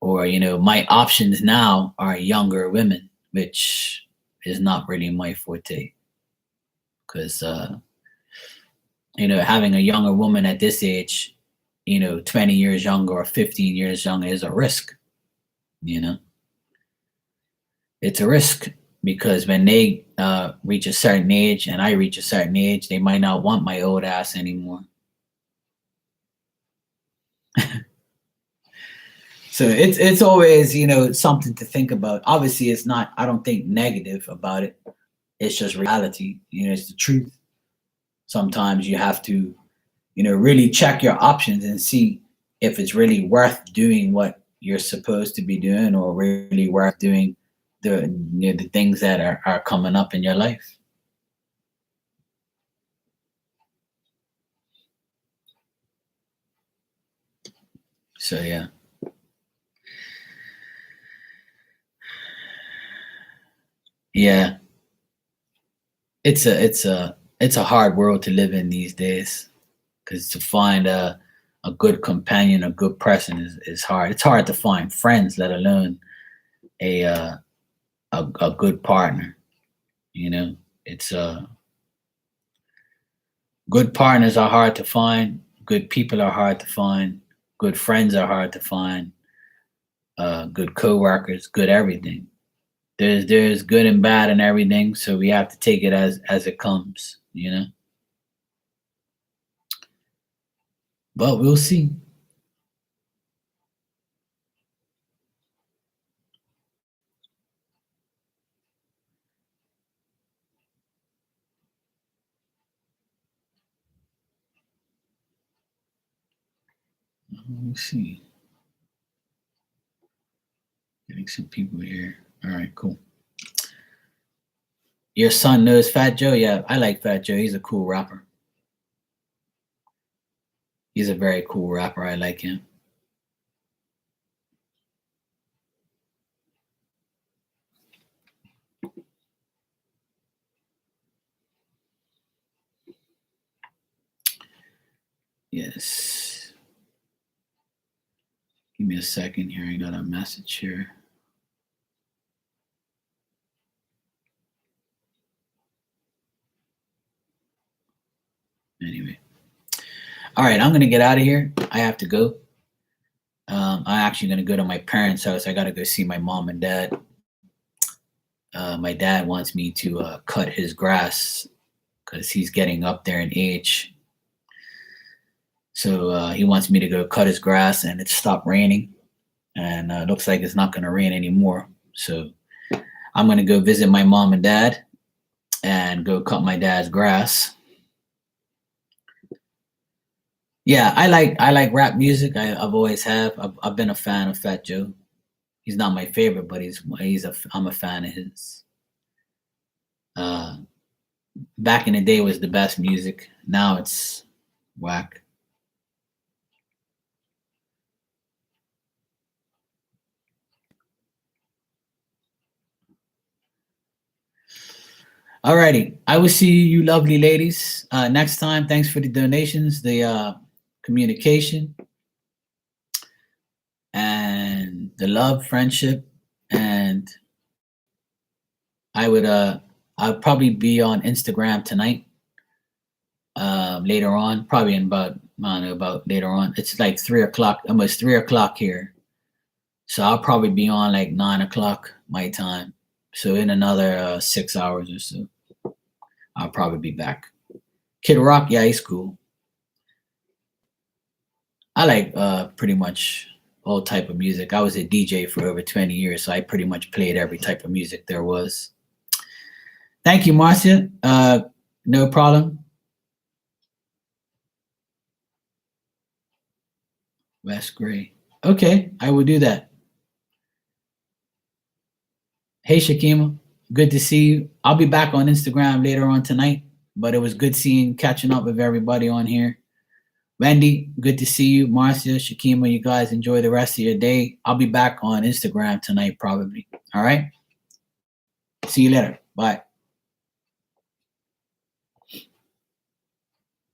my options now are younger women, which is not really my forte because having a younger woman at this age, 20 years younger or 15 years younger is a risk. You know, it's a risk because when they reach a certain age and I reach a certain age, they might not want my old ass anymore. So it's always something to think about. Obviously, it's not. I don't think negative about it. It's just reality. It's the truth. Sometimes you have to really check your options and see if it's really worth doing what you're supposed to be doing or really worth doing the things that are coming up in your life. So yeah. Yeah. It's a hard world to live in these days because to find a good companion, a good person is hard. It's hard to find friends, let alone a a good partner. It's good partners are hard to find. Good people are hard to find. Good friends are hard to find. Good coworkers, good everything. There's good and bad and everything, so we have to take it as it comes. But we'll see. We'll see. Getting some people here. All right, cool. Your son knows Fat Joe? Yeah, I like Fat Joe. He's a cool rapper. He's a very cool rapper. I like him. Yes. Give me a second here. I got a message here. Anyway. All right, I'm going to get out of here. I have to go. I'm actually gonna go to my parents' house. I gotta go see my mom and dad. My dad wants me to cut his grass because he's getting up there in age. So he wants me to go cut his grass, and it stopped raining, and it looks like it's not going to rain anymore. So I'm going to go visit my mom and dad and go cut my dad's grass. Yeah, I like rap music. I've always have. I've been a fan of Fat Joe. He's not my favorite, but I'm a fan of his. Back in the day was the best music. Now it's whack. Alrighty. I will see you lovely ladies next time. Thanks for the donations, the communication, and the love, friendship. And I'll probably be on Instagram tonight. Later on, probably in about, I don't know, about later on. It's like 3 o'clock, almost 3 o'clock here. So I'll probably be on like 9 o'clock my time. So in another 6 hours or so, I'll probably be back. Kid Rock, yeah, he's cool. I like pretty much all type of music. I was a DJ for over 20 years, so I pretty much played every type of music there was. Thank you, Marcia. No problem. West Gray. Okay, I will do that. Hey, Shakima. Good to see you. I'll be back on Instagram later on tonight, but it was good catching up with everybody on here. Wendy, good to see you. Marcia, Shakima, you guys enjoy the rest of your day. I'll be back on Instagram tonight, probably. All right. See you later. Bye.